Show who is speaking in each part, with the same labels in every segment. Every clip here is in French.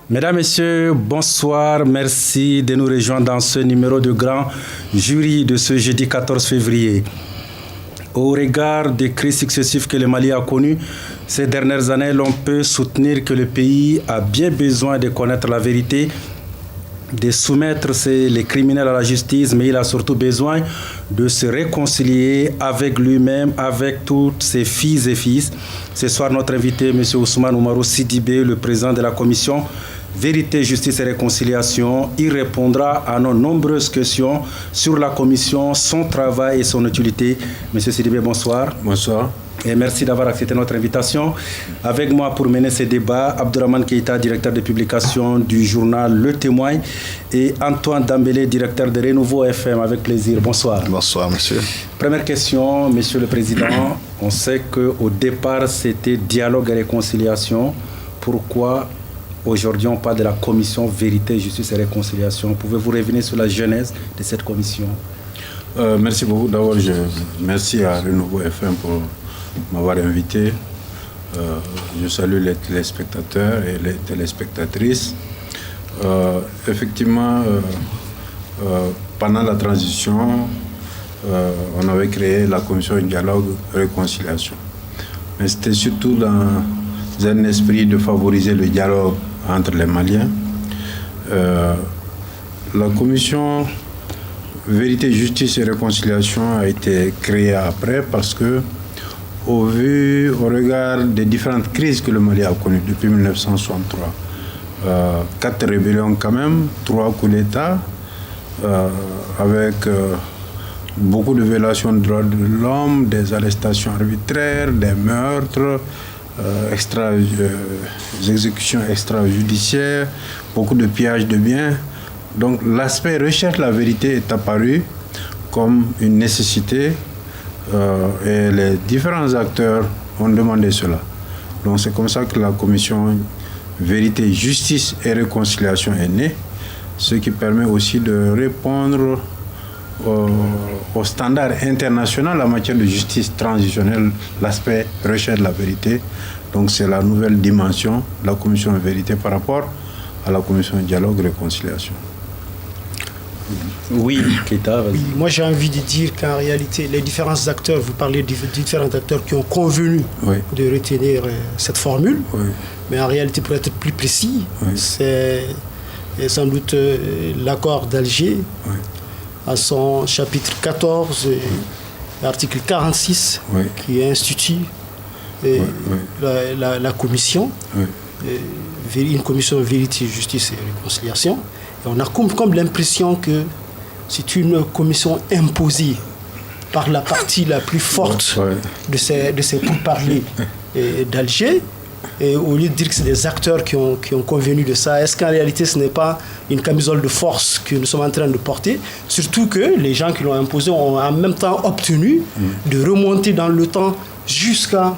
Speaker 1: Mesdames, Messieurs, bonsoir. Merci de nous rejoindre dans ce numéro de grand jury de ce jeudi 14 février. Au regard des crises successives que le Mali a connues ces dernières années, l'on peut soutenir que le pays a bien besoin de connaître la vérité, de soumettre les criminels à la justice, mais il a surtout besoin de se réconcilier avec lui-même, avec toutes ses filles et fils. Ce soir, notre invité, M. Ousmane Oumarou Sidibé, le président de la commission Vérité, Justice et Réconciliation, il répondra à nos nombreuses questions sur la commission, son travail et son utilité. M. Sidibé, bonsoir.
Speaker 2: Bonsoir.
Speaker 1: Et merci d'avoir accepté notre invitation. Avec moi pour mener ce débat, Abdourahmane Keïta, directeur de publication du journal Le Témoin, et Antoine Dambélé, directeur de Renouveau FM. Avec plaisir. Bonsoir.
Speaker 2: Bonsoir, monsieur.
Speaker 1: Première question, monsieur le président. On sait qu'au départ, c'était dialogue et réconciliation. Pourquoi aujourd'hui on parle de la commission Vérité, Justice et Réconciliation? Pouvez-vous revenir sur la genèse de cette commission?
Speaker 2: Merci beaucoup. D'abord, merci à Renouveau FM pour m'avoir invité. Je salue les téléspectateurs et les téléspectatrices. Effectivement, pendant la transition, on avait créé la commission Dialogue et Réconciliation. Mais c'était surtout dans un esprit de favoriser le dialogue entre les Maliens. La commission Vérité, Justice et Réconciliation a été créée après parce que, au regard des différentes crises que le Mali a connues depuis 1963, 4 rébellions quand même, 3 coups d'État, avec beaucoup de violations des droits de l'homme, des arrestations arbitraires, des meurtres, des exécutions extrajudiciaires, beaucoup de pillages de biens. Donc l'aspect recherche la vérité est apparu comme une nécessité et les différents acteurs ont demandé cela. Donc c'est comme ça que la commission Vérité, Justice et Réconciliation est née, ce qui permet aussi de répondre aux standards internationaux en matière de justice transitionnelle, l'aspect recherche de la vérité. Donc c'est la nouvelle dimension de la commission Vérité par rapport à la commission Dialogue et Réconciliation.
Speaker 1: Oui, Keïta, vas-y.
Speaker 3: Oui, moi j'ai envie de dire qu'en réalité, les différents acteurs, vous parlez de différents acteurs qui ont convenu de retenir cette formule, mais en réalité, pour être plus précis, c'est sans doute l'accord d'Alger, à son chapitre 14, article 46, qui institue la commission, une commission Vérité, Justice et Réconciliation. Et on a comme l'impression que c'est une commission imposée par la partie la plus forte de ces pourparlers d'Alger. Et au lieu de dire que c'est des acteurs qui ont convenu de ça, est-ce qu'en réalité ce n'est pas une camisole de force que nous sommes en train de porter? Surtout que les gens qui l'ont imposé ont en même temps obtenu de remonter dans le temps jusqu'à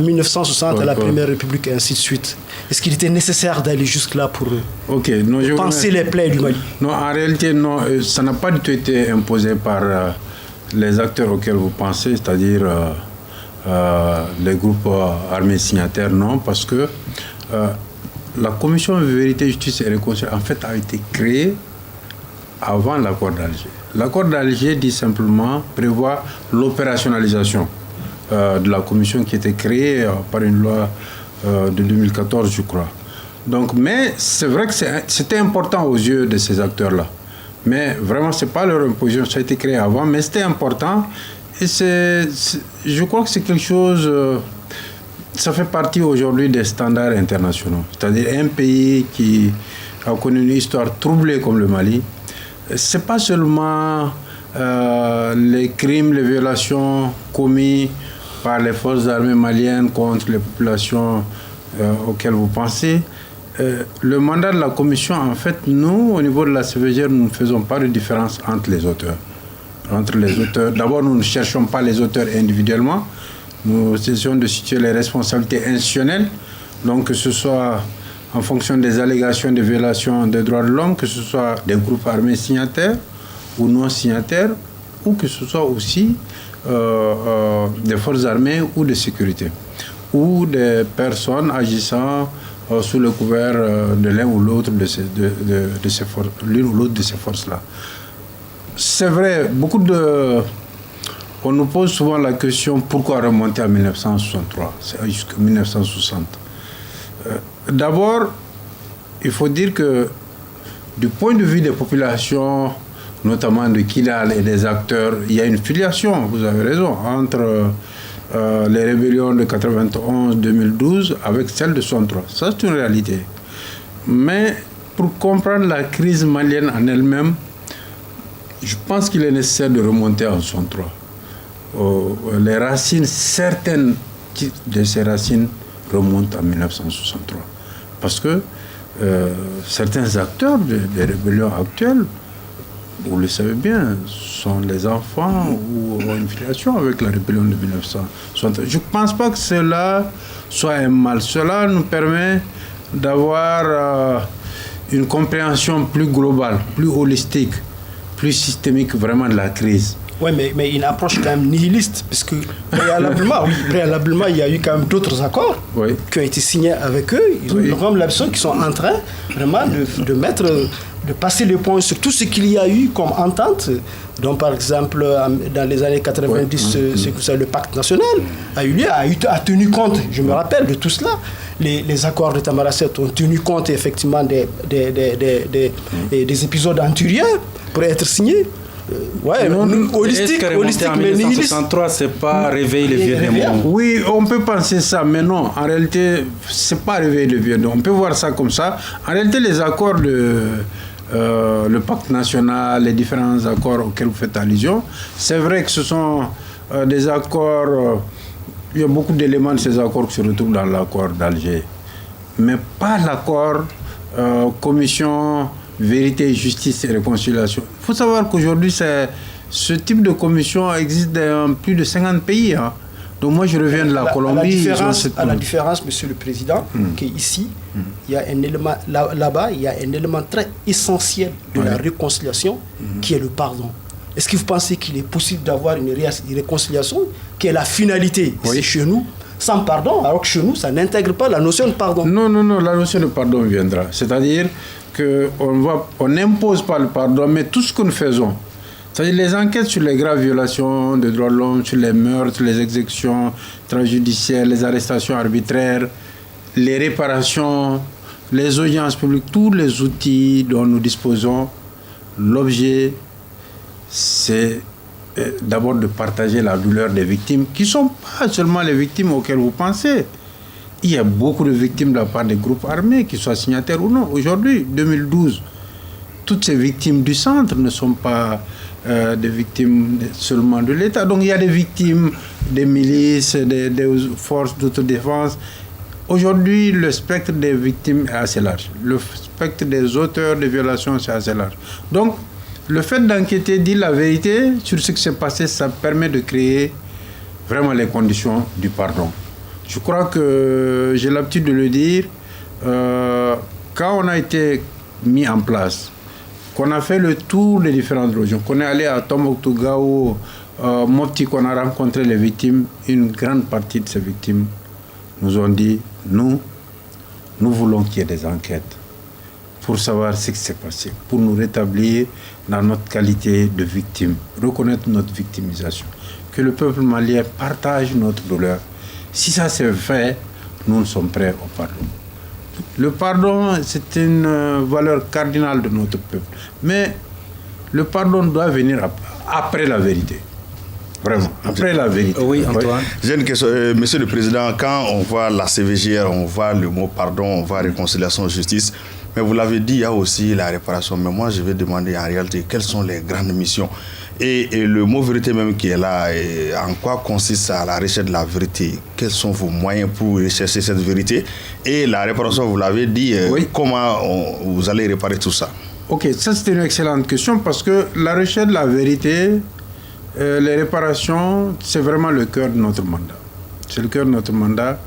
Speaker 3: 1960, à la Première République, et ainsi de suite. Est-ce qu'il était nécessaire d'aller jusque-là pour penser les plaies du Mali?
Speaker 2: Non, en réalité, non, ça n'a pas du tout été imposé par les acteurs auxquels vous pensez, c'est-à-dire les groupes armés signataires, non, parce que la commission Vérité, Justice et Réconciliation, en fait, a été créée avant l'accord d'Alger. L'accord d'Alger dit simplement, prévoit l'opérationnalisation de la commission qui était créée par une loi de 2014, je crois. Donc, mais c'est vrai que c'était important aux yeux de ces acteurs-là. Mais vraiment, ce n'est pas leur imposition, ça a été créé avant, mais c'était important. Et je crois que c'est quelque chose, ça fait partie aujourd'hui des standards internationaux. C'est-à-dire un pays qui a connu une histoire troublée comme le Mali, ce n'est pas seulement les crimes, les violations commis par les forces armées maliennes contre les populations auxquelles vous pensez. Le mandat de la commission, en fait, nous, au niveau de la CVGR, nous ne faisons pas de différence entre les auteurs. D'abord, nous ne cherchons pas les auteurs individuellement. Nous essayons de situer les responsabilités institutionnelles. Donc, que ce soit en fonction des allégations de violation des droits de l'homme, que ce soit des groupes armés signataires ou non signataires, ou que ce soit aussi des forces armées ou de sécurité, ou des personnes agissant sous le couvert de l'un ou l'autre de ces forces, l'une ou l'autre de ces forces-là. C'est vrai, on nous pose souvent la question pourquoi remonter à 1963, jusqu'en 1960. D'abord, il faut dire que du point de vue des populations, notamment de Kidal et des acteurs, il y a une filiation, vous avez raison, entre les rébellions de 91-2012 avec celle de 63. Ça, c'est une réalité. Mais pour comprendre la crise malienne en elle-même, je pense qu'il est nécessaire de remonter en 63. Les racines, certaines de ces racines remontent en 1963. Parce que certains acteurs des rébellions actuelles, vous le savez bien, sont les enfants ou ont une filiation avec la rébellion de 1963. Je ne pense pas que cela soit un mal. Cela nous permet d'avoir une compréhension plus globale, plus holistique, plus systémique vraiment de la crise.
Speaker 3: Oui, mais une approche quand même nihiliste, parce que préalablement, il y a eu quand même d'autres accords qui ont été signés avec eux. Ils ont vraiment l'impression qu'ils sont en train vraiment de passer le point sur tout ce qu'il y a eu comme entente. Donc, par exemple, dans les années 90, le pacte national a eu lieu, a tenu compte, je me rappelle de tout cela. Les accords de Tamaracet ont tenu compte effectivement des épisodes antérieurs pour être signés.
Speaker 1: Holistique, mais 1963, c'est pas réveiller les vieux démons.
Speaker 2: Oui, on peut penser ça, mais non, en réalité, c'est pas réveiller les vieux démons. On peut voir ça comme ça. En réalité, les accords le pacte national, les différents accords auxquels vous faites allusion, c'est vrai que ce sont des accords. Il y a beaucoup d'éléments de ces accords qui se retrouvent dans l'accord d'Alger, mais pas l'accord commission vérité, justice et réconciliation. Il faut savoir qu'aujourd'hui, ce type de commission existe dans plus de 50 pays. Hein. Donc moi, je reviens de la Colombie.
Speaker 3: À la différence, Monsieur le Président, qu'ici, il y a un élément, là-bas, il y a un élément très essentiel de la réconciliation, qui est le pardon. Est-ce que vous pensez qu'il est possible d'avoir une réconciliation qui est la finalité chez nous, sans pardon, alors que chez nous, ça n'intègre pas la notion de pardon?
Speaker 2: Non, la notion de pardon viendra. C'est-à-dire qu'on n'impose pas le pardon, mais tout ce que nous faisons, c'est-à-dire les enquêtes sur les graves violations des droits de l'homme, sur les meurtres, les exécutions transjudiciaires, les arrestations arbitraires, les réparations, les audiences publiques, tous les outils dont nous disposons, l'objet, c'est d'abord de partager la douleur des victimes, qui ne sont pas seulement les victimes auxquelles vous pensez. Il y a beaucoup de victimes de la part des groupes armés, qu'ils soient signataires ou non. Aujourd'hui, 2012, toutes ces victimes du centre ne sont pas des victimes seulement de l'État. Donc il y a des victimes des milices, des forces d'autodéfense. Aujourd'hui, le spectre des victimes est assez large. Le spectre des auteurs de violations, c'est assez large. Donc, le fait d'enquêter, dire la vérité sur ce qui s'est passé, ça permet de créer vraiment les conditions du pardon. Je crois que j'ai l'habitude de le dire, quand on a été mis en place, qu'on a fait le tour des différentes régions, qu'on est allé à Tombouctou, Gao, Mopti, qu'on a rencontré les victimes, une grande partie de ces victimes nous ont dit, nous voulons qu'il y ait des enquêtes pour savoir ce qui s'est passé, pour nous rétablir dans notre qualité de victime, reconnaître notre victimisation, que le peuple malien partage notre douleur. Si ça s'est fait, nous sommes prêts au pardon. Le pardon, c'est une valeur cardinale de notre peuple. Mais le pardon doit venir après la vérité. Vraiment, après la vérité.
Speaker 1: Oui, Antoine.
Speaker 4: J'ai une question. Monsieur le Président, quand on voit la CVJR, on voit le mot pardon, on voit réconciliation, justice, mais vous l'avez dit, il y a aussi la réparation. Mais moi, je vais demander en réalité quelles sont les grandes missions. Et le mot vérité même qui est là, en quoi consiste la recherche de la vérité? Quels sont vos moyens pour rechercher cette vérité? Et la réparation, vous l'avez dit, comment vous allez réparer tout ça?
Speaker 2: Ok, ça c'est une excellente question parce que la recherche de la vérité, les réparations, c'est vraiment le cœur de notre mandat. C'est le cœur de notre mandat.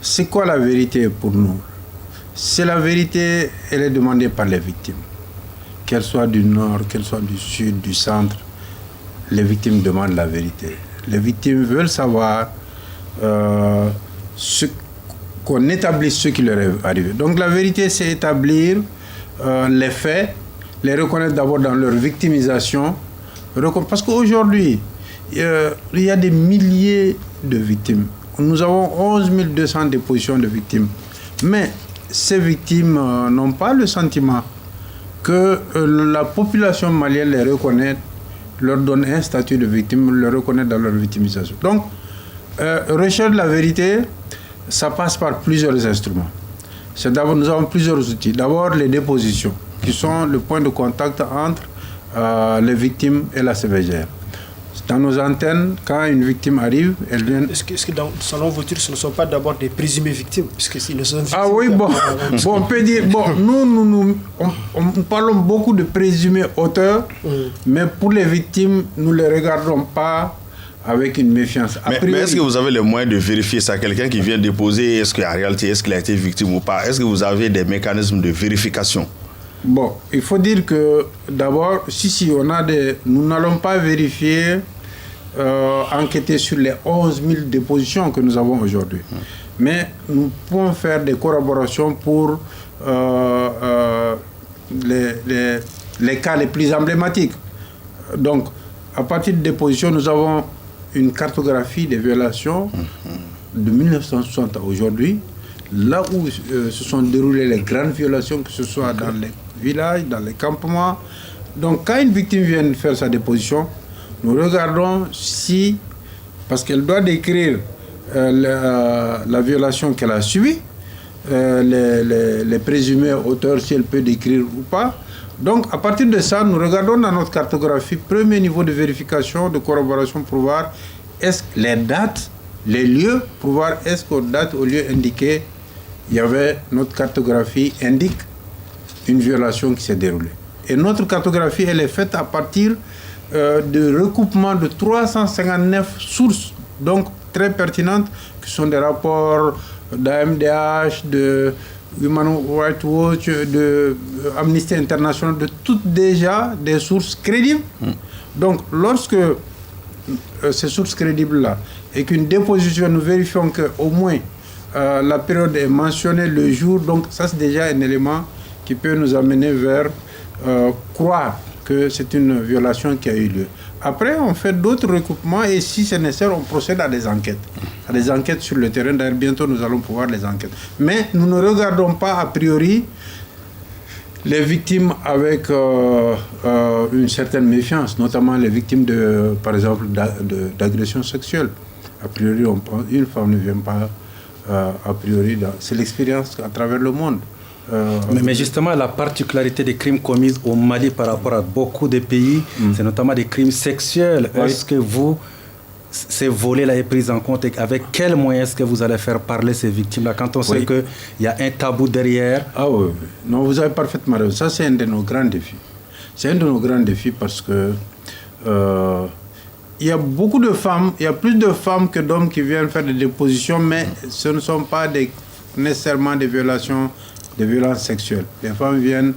Speaker 2: C'est quoi la vérité pour nous? C'est la vérité, elle est demandée par les victimes. Qu'elles soient du nord, qu'elles soient du sud, du centre, les victimes demandent la vérité. Les victimes veulent savoir qu'on établisse ce qui leur est arrivé. Donc la vérité, c'est établir les faits, les reconnaître d'abord dans leur victimisation, parce qu'aujourd'hui, il y a des milliers de victimes. Nous avons 11 200 dépositions de victimes. Mais ces victimes n'ont pas le sentiment que la population malienne les reconnaît, leur donne un statut de victime, le reconnaît dans leur victimisation. Donc, recherche de la vérité, ça passe par plusieurs instruments. Nous avons plusieurs outils. D'abord, les dépositions, qui sont le point de contact entre les victimes et la CVGR. Dans nos antennes, quand une victime arrive, elle vient...
Speaker 3: Est-ce que selon vos tirs, ce ne sont pas d'abord des présumées victimes, puisqu'ils ne sont victimes?
Speaker 2: Ah oui, bon, on peut dire... Bon, nous parlons beaucoup de présumés auteurs, mais pour les victimes, nous ne les regardons pas avec une méfiance.
Speaker 4: Mais est-ce que vous avez les moyens de vérifier ça? Quelqu'un qui vient déposer, est-ce qu'en réalité, est-ce qu'il a été victime ou pas? Est-ce que vous avez des mécanismes de vérification?
Speaker 2: Bon, il faut dire que d'abord, nous n'allons pas vérifier, enquêter sur les 11 000 dépositions que nous avons aujourd'hui. Mais nous pouvons faire des collaborations pour les cas les plus emblématiques. Donc, à partir de dépositions, nous avons une cartographie des violations de 1960 à aujourd'hui, là où se sont déroulées les grandes violations, que ce soit dans les villages, dans les campements. Donc, quand une victime vient faire sa déposition, nous regardons si, parce qu'elle doit décrire la violation qu'elle a subie, les présumés auteurs, si elle peut décrire ou pas. Donc, à partir de ça, nous regardons dans notre cartographie, premier niveau de vérification, de corroboration pour voir les dates, les lieux, pour voir est-ce qu'aux dates, aux lieux indiqués, il y avait, notre cartographie indique une violation qui s'est déroulée. Et notre cartographie, elle est faite à partir de recoupement de 359 sources, donc très pertinentes, qui sont des rapports d'AMDH, de Human Rights Watch, de Amnesty International, de toutes déjà des sources crédibles. Donc, lorsque ces sources crédibles-là, et qu'une déposition, nous vérifions qu'au moins la période est mentionnée, le jour, donc ça c'est déjà un élément qui peut nous amener vers croire que c'est une violation qui a eu lieu. Après, on fait d'autres recoupements et si c'est nécessaire, on procède à des enquêtes sur le terrain. D'ailleurs, bientôt, nous allons pouvoir les enquêter. Mais nous ne regardons pas a priori les victimes avec une certaine méfiance, notamment les victimes, par exemple, d'agressions sexuelles. A priori, une femme ne vient pas, a priori, c'est l'expérience à travers le monde.
Speaker 1: Mais justement, la particularité des crimes commis au Mali par rapport à beaucoup de pays, c'est notamment des crimes sexuels. Oui. Est-ce que ces volets-là est pris en compte et avec quels moyens est-ce que vous allez faire parler ces victimes-là quand on sait qu'il y a un tabou derrière?
Speaker 2: Ah oui, non, vous avez parfaitement raison. Ça, c'est un de nos grands défis. C'est un de nos grands défis parce que il y a beaucoup de femmes, il y a plus de femmes que d'hommes qui viennent faire des dépositions, mais ce ne sont pas nécessairement des violences sexuelles. Les femmes viennent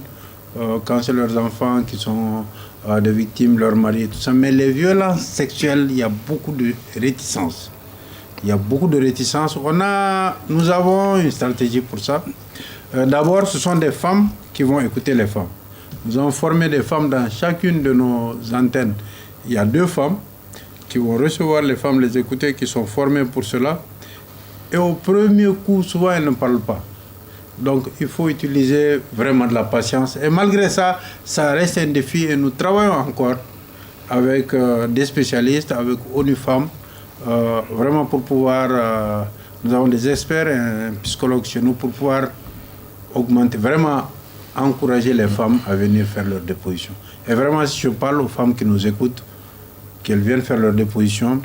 Speaker 2: quand c'est leurs enfants qui sont des victimes, leurs maris et tout ça. Mais les violences sexuelles, il y a beaucoup de réticence. Nous avons une stratégie pour ça. D'abord, ce sont des femmes qui vont écouter les femmes. Nous avons formé des femmes dans chacune de nos antennes. Il y a 2 femmes qui vont recevoir les femmes, les écouter, qui sont formées pour cela. Et au premier coup, souvent, elles ne parlent pas. Donc, il faut utiliser vraiment de la patience. Et malgré ça, ça reste un défi. Et nous travaillons encore avec des spécialistes, avec ONU Femmes, vraiment pour pouvoir... nous avons des experts et un psychologue chez nous pour pouvoir augmenter, vraiment encourager les femmes à venir faire leur déposition. Et vraiment, si je parle aux femmes qui nous écoutent, qu'elles viennent faire leur déposition,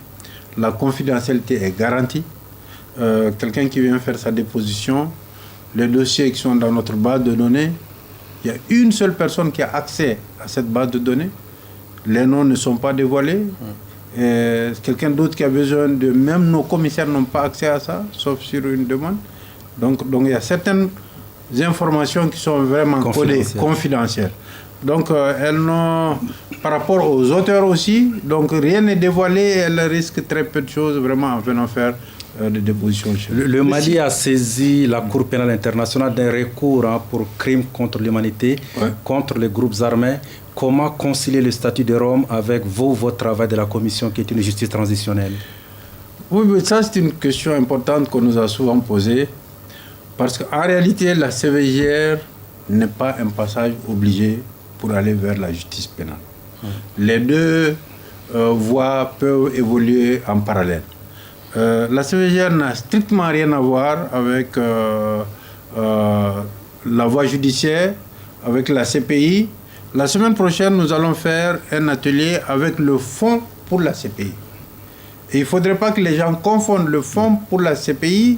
Speaker 2: la confidentialité est garantie. Quelqu'un qui vient faire sa déposition, les dossiers qui sont dans notre base de données, il y a une seule personne qui a accès à cette base de données. Les noms ne sont pas dévoilés. Et quelqu'un d'autre qui a besoin de... Même nos commissaires n'ont pas accès à ça, sauf sur une demande. Donc il y a certaines informations qui sont vraiment codées, confidentielles. Donc elles n'ont... Par rapport aux auteurs aussi, donc rien n'est dévoilé. Elles risquent très peu de choses vraiment en venant faire de déposition.
Speaker 1: Le Mali a saisi la Cour pénale internationale d'un recours pour crimes contre l'humanité, contre les groupes armés. Comment concilier le statut de Rome avec votre travail de la commission qui est une justice transitionnelle?
Speaker 2: Oui, mais ça c'est une question importante qu'on nous a souvent posée. Parce qu'en réalité, la CVJR n'est pas un passage obligé pour aller vers la justice pénale. Les deux voies peuvent évoluer en parallèle. La CVJR n'a strictement rien à voir avec la voie judiciaire, avec la CPI. La semaine prochaine, nous allons faire un atelier avec le fonds pour la CPI. Et il ne faudrait pas que les gens confondent le fonds pour la CPI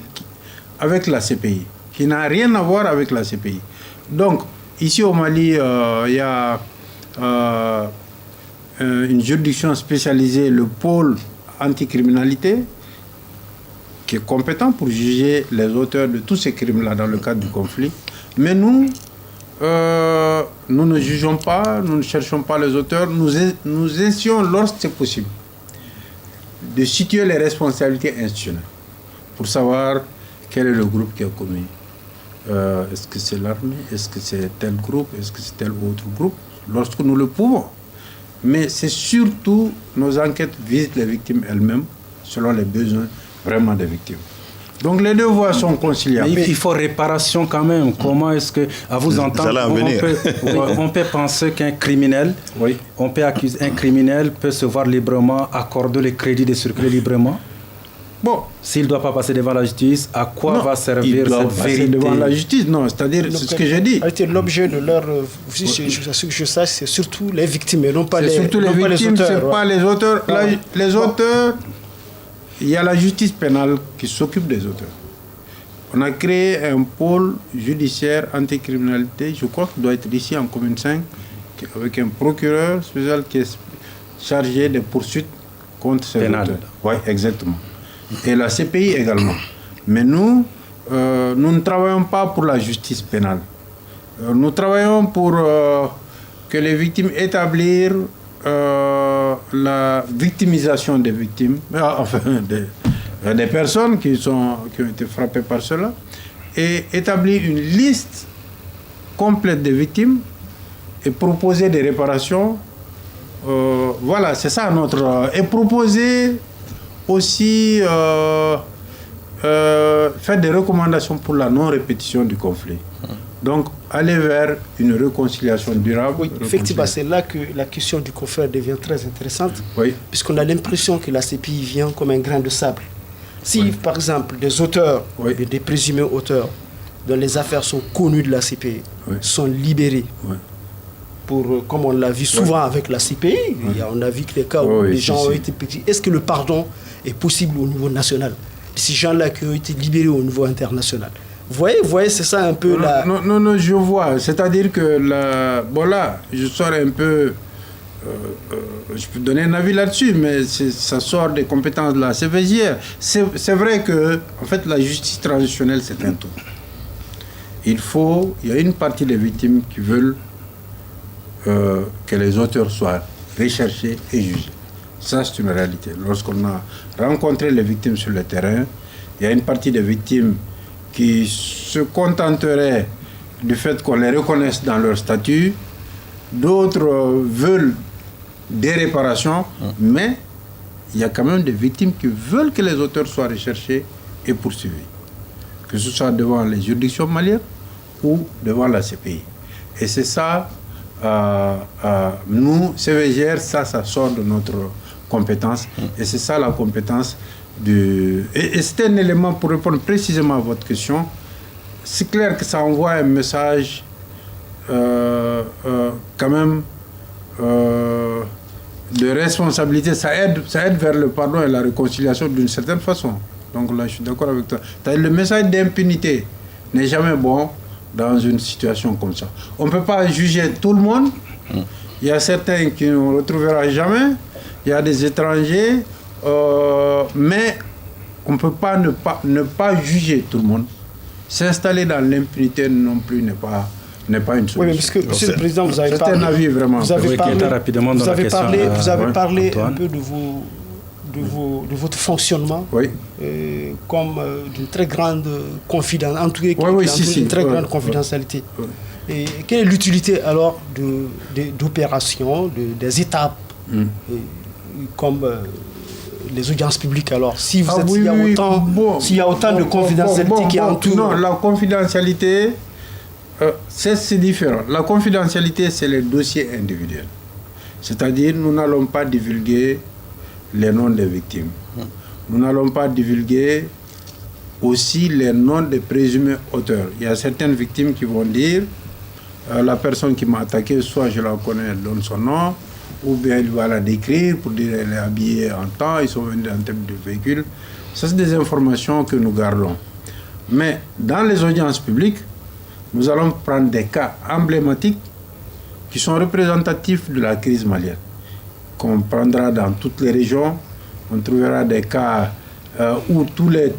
Speaker 2: avec la CPI, qui n'a rien à voir avec la CPI. Donc, ici au Mali, il y a une juridiction spécialisée, le pôle anticriminalité, qui est compétent pour juger les auteurs de tous ces crimes-là dans le cadre du conflit. Mais nous ne jugeons pas, nous ne cherchons pas les auteurs, nous essayons, lorsque c'est possible, de situer les responsabilités institutionnelles pour savoir quel est le groupe qui a commis. Est-ce que c'est l'armée? Est-ce que c'est tel groupe? Est-ce que c'est tel autre groupe? Lorsque nous le pouvons. Mais c'est surtout, nos enquêtes visent les victimes elles-mêmes, selon les besoins vraiment des victimes. Donc les deux voies sont conciliables.
Speaker 1: Mais il faut réparation quand même. Comment est-ce que, à vous entendre, on peut penser qu'un criminel, on peut accuser un criminel peut se voir librement accorder le crédit de circuler librement?
Speaker 2: Bon,
Speaker 1: s'il ne doit pas passer devant la justice, à quoi va servir cette vérité
Speaker 2: devant la justice? Non, c'est-à-dire, c'est ce que j'ai dit.
Speaker 3: L'objet de leur, ce que je sache, c'est surtout les victimes et non pas les auteurs.
Speaker 2: Surtout les victimes, ce n'est pas les auteurs. Les auteurs, il y a la justice pénale qui s'occupe des auteurs. On a créé un pôle judiciaire anticriminalité, je crois qu'il doit être ici en commune 5, avec un procureur spécial qui est chargé des poursuites contre ces auteurs. Oui, exactement. Et la CPI également. Mais nous ne travaillons pas pour la justice pénale. Nous travaillons pour que les victimes établissent la victimisation des victimes, enfin des personnes qui ont été frappées par cela, et établir une liste complète des victimes et proposer des réparations. Voilà, c'est ça notre... Et proposer aussi faire des recommandations pour la non-répétition du conflit. Donc, aller vers une réconciliation durable.
Speaker 3: Oui, effectivement, c'est là que la question du conflit devient très intéressante, puisqu'on a l'impression que la CPI vient comme un grain de sable. Si, par exemple, des auteurs, des présumés auteurs, dont les affaires sont connues de la CPI, sont libérés, pour, comme on l'a vu souvent avec la CPI, on a vu que les cas où les gens ont été petits. Est-ce que le pardon est possible au niveau national? Ces gens-là qui ont été libérés au niveau international. Vous voyez, c'est ça un peu la...
Speaker 2: Non, je vois. C'est-à-dire que bon là, je sors un peu... je peux donner un avis là-dessus, mais ça sort des compétences de la CVJR. C'est vrai que, en fait, la justice transitionnelle, c'est un tout. Il y a une partie des victimes qui veulent que les auteurs soient recherchés et jugés. Ça, c'est une réalité. Lorsqu'on a rencontré les victimes sur le terrain, il y a une partie des victimes qui se contenteraient du fait qu'on les reconnaisse dans leur statut. D'autres veulent des réparations, mais il y a quand même des victimes qui veulent que les auteurs soient recherchés et poursuivis. Que ce soit devant les juridictions maliennes ou devant la CPI. Et c'est ça, nous, CVJR, ça sort de notre compétence. Et c'est ça la compétence du... Et c'est un élément pour répondre précisément à votre question. C'est clair que ça envoie un message quand même de responsabilité. Ça aide vers le pardon et la réconciliation d'une certaine façon. Donc là, je suis d'accord avec toi. Le message d'impunité n'est jamais bon dans une situation comme ça. On ne peut pas juger tout le monde. Il y a certains qui ne retrouvera jamais. Il y a des étrangers. Mais on ne peut pas ne pas juger tout le monde. S'installer dans l'impunité non plus n'est pas une solution.
Speaker 3: Oui, mais parce que, Monsieur le Président, vous avez
Speaker 2: parlé... C'est un avis vraiment.
Speaker 3: Vous avez parlé un peu de votre fonctionnement,
Speaker 2: oui.
Speaker 3: Comme d'une très grande confidence, en tout cas, une très grande confidentialité.
Speaker 2: Oui.
Speaker 3: Et quelle est l'utilité alors d'opérations, des étapes, comme les audiences publiques alors, s'il y a autant de confidentialité qui entoure?
Speaker 2: Non, la confidentialité, c'est différent. La confidentialité, c'est les dossiers individuels. C'est-à-dire, nous n'allons pas divulguer les noms des victimes. Nous n'allons pas divulguer aussi les noms des présumés auteurs. Il y a certaines victimes qui vont dire la personne qui m'a attaqué, soit je la connais, elle donne son nom, ou bien il va la décrire pour dire qu'elle est habillée en temps, ils sont venus dans tel de véhicule. Ça, c'est des informations que nous gardons. Mais dans les audiences publiques, nous allons prendre des cas emblématiques qui sont représentatifs de la crise malienne, qu'on prendra dans toutes les régions. On trouvera des cas où tous les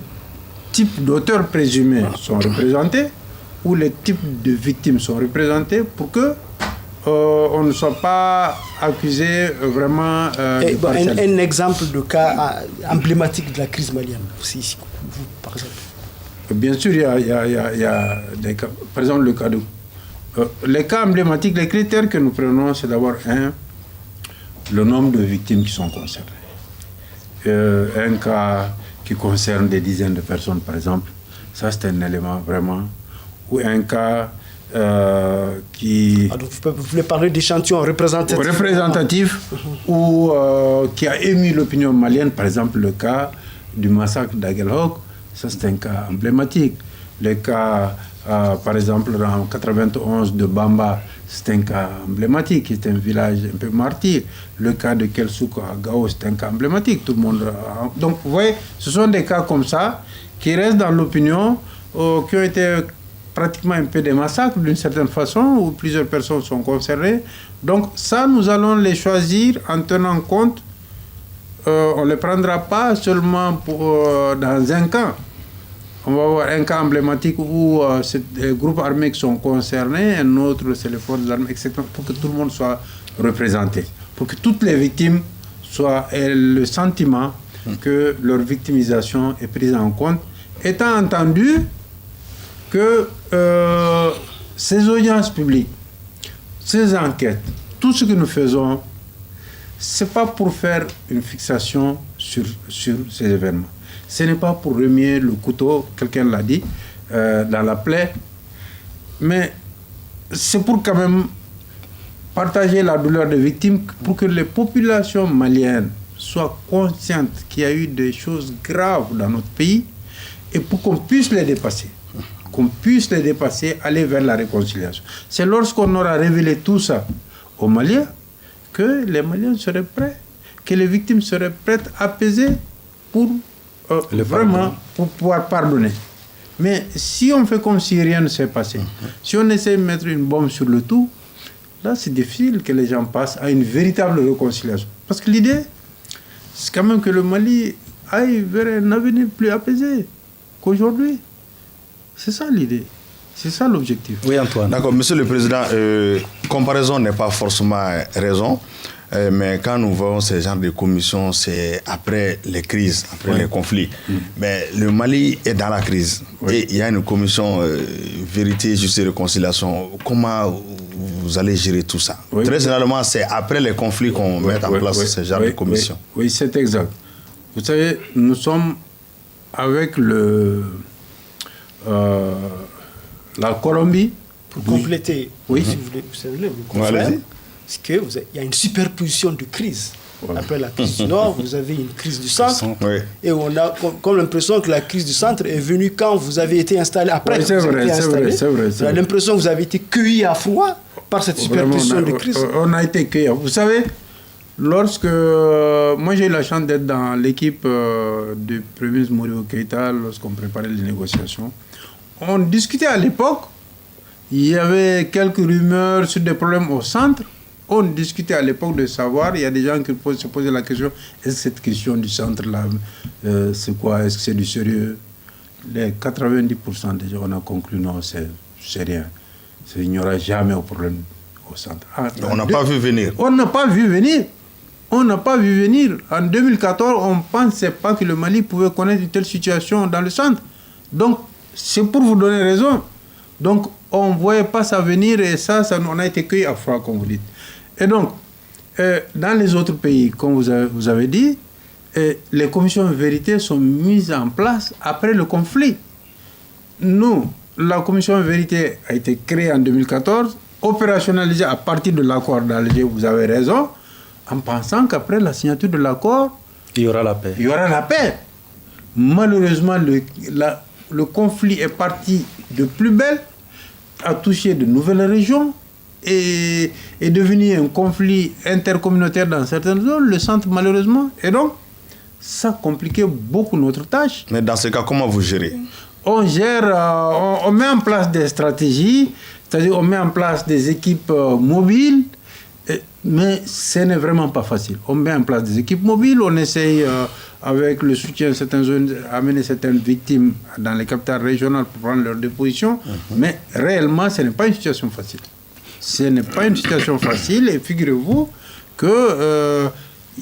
Speaker 2: types d'auteurs présumés sont représentés, où les types de victimes sont représentés, pour que on ne soit pas accusé vraiment
Speaker 3: un exemple de cas emblématique de la crise malienne, si vous, par exemple.
Speaker 2: Bien sûr, il y a des cas. Par exemple, le cas de... les cas emblématiques, les critères que nous prenons, c'est d'abord, le nombre de victimes qui sont concernées. Un cas qui concerne des dizaines de personnes, par exemple, ça c'est un élément vraiment... Ou un cas qui...
Speaker 3: Donc vous voulez parler d'échantillons représentatifs
Speaker 2: ou qui a ému l'opinion malienne, par exemple le cas du massacre d'Aguelhok, ça c'est un cas emblématique. Le cas, par exemple, en 91 de Bamba, c'est un cas emblématique, c'est un village un peu martyr. Le cas de Kelsouk à Gao, c'est un cas emblématique. Tout le monde... Donc, vous voyez, ce sont des cas comme ça qui restent dans l'opinion, qui ont été pratiquement un peu des massacres d'une certaine façon, où plusieurs personnes sont concernées. Donc, ça, nous allons les choisir en tenant compte. On ne les prendra pas seulement dans un camp. On va avoir un cas emblématique où c'est des groupes armés qui sont concernés, un autre c'est les forces armées, etc., pour que tout le monde soit représenté, pour que toutes les victimes aient le sentiment que leur victimisation est prise en compte, étant entendu que ces audiences publiques, ces enquêtes, tout ce que nous faisons, ce n'est pas pour faire une fixation sur ces événements. Ce n'est pas pour remuer le couteau, quelqu'un l'a dit, dans la plaie, mais c'est pour quand même partager la douleur des victimes, pour que les populations maliennes soient conscientes qu'il y a eu des choses graves dans notre pays, et pour qu'on puisse les dépasser. Aller vers la réconciliation. C'est lorsqu'on aura révélé tout ça aux Maliens que les Maliens seraient prêts, que les victimes seraient prêtes, apaisées pour pouvoir pardonner. Mais si on fait comme si rien ne s'est passé, si on essaie de mettre une bombe sur le tout, là c'est difficile que les gens passent à une véritable réconciliation. Parce que l'idée, c'est quand même que le Mali aille vers un avenir plus apaisé qu'aujourd'hui. C'est ça l'idée. C'est ça l'objectif.
Speaker 1: Oui, Antoine.
Speaker 4: D'accord, Monsieur le Président, comparaison n'est pas forcément raison, mais quand nous voyons ce genre de commission, c'est après les crises, après les conflits. Mais le Mali est dans la crise. Et il y a une commission vérité, justice et réconciliation. Comment vous allez gérer tout ça? Très généralement, c'est après les conflits qu'on met en place ce genre de commission.
Speaker 2: Oui, c'est exact. Vous savez, nous sommes avec la Colombie.
Speaker 3: Pour compléter, si vous voulez, vous confirmez, c'est qu'il y a une superposition de crises. Après la crise du Nord, vous avez une crise du centre. Et on a comme l'impression que la crise du centre est venue quand vous avez été installé. Après,
Speaker 2: c'est vrai.
Speaker 3: On a l'impression que vous avez été cueilli à froid par cette superposition de crises.
Speaker 2: On a été cueilli. Vous savez, lorsque moi j'ai eu la chance d'être dans l'équipe du Premier ministre Modibo Keïta lorsqu'on préparait les négociations, on discutait à l'époque, il y avait quelques rumeurs sur des problèmes au centre. On discutait à l'époque de savoir, il y a des gens qui se posaient la question, est-ce que cette question du centre-là, c'est quoi? Est-ce que c'est du sérieux? Les 90% des gens, on a conclu, non, c'est rien. Il n'y aura jamais de problème au centre.
Speaker 4: On n'a pas vu venir.
Speaker 2: On n'a pas vu venir. on n'a pas vu venir. En 2014, on ne pensait pas que le Mali pouvait connaître une telle situation dans le centre. Donc, c'est pour vous donner raison. Donc, on ne voyait pas ça venir et ça on a été cueillis à froid, comme vous dites. Et donc, dans les autres pays, comme vous avez dit, les commissions de vérité sont mises en place après le conflit. Nous, la commission de vérité a été créée en 2014, opérationnalisée à partir de l'accord d'Alger, vous avez raison, en pensant qu'après la signature de l'accord,
Speaker 1: il y aura la paix.
Speaker 2: Il y aura la paix. Malheureusement, le conflit est parti de plus belle, a touché de nouvelles régions et est devenu un conflit intercommunautaire dans certaines zones, le centre malheureusement. Et donc, ça compliquait beaucoup notre tâche.
Speaker 4: Mais dans ce cas, comment vous gérez?
Speaker 2: On gère, on met en place des stratégies, c'est-à-dire on met en place des équipes mobiles, mais ce n'est vraiment pas facile. On met en place des équipes mobiles, on essaye avec le soutien de certaines zones, amener certaines victimes dans les capitales régionales pour prendre leur déposition, mais réellement ce n'est pas une situation facile. Ce n'est pas une situation facile et figurez-vous que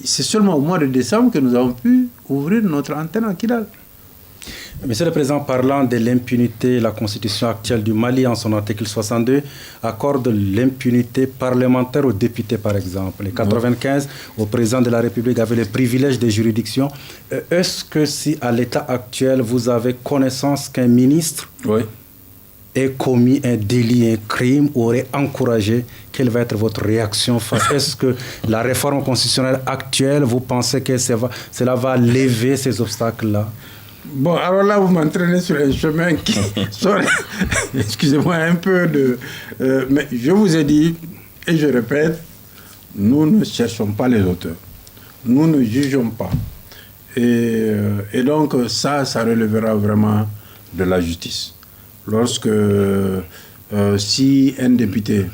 Speaker 2: c'est seulement au mois de décembre que nous avons pu ouvrir notre antenne à Kidal.
Speaker 1: Monsieur le Président, parlant de l'impunité, la constitution actuelle du Mali, en son article 62, accorde l'impunité parlementaire aux députés, par exemple. Et 95, au président de la République avait le privilège de juridiction. Est-ce que si, à l'état actuel, vous avez connaissance qu'un ministre ait commis un délit, un crime, ou aurait encouragé, quelle va être votre réaction face? Est-ce que la réforme constitutionnelle actuelle, vous pensez que cela va lever ces obstacles-là?
Speaker 2: Bon, alors là, vous m'entraînez sur un chemin qui sort, excusez-moi, un peu de... mais je vous ai dit, et je répète, nous ne cherchons pas les auteurs. Nous ne jugeons pas. Et donc, ça relèvera vraiment de la justice. Lorsque, si un député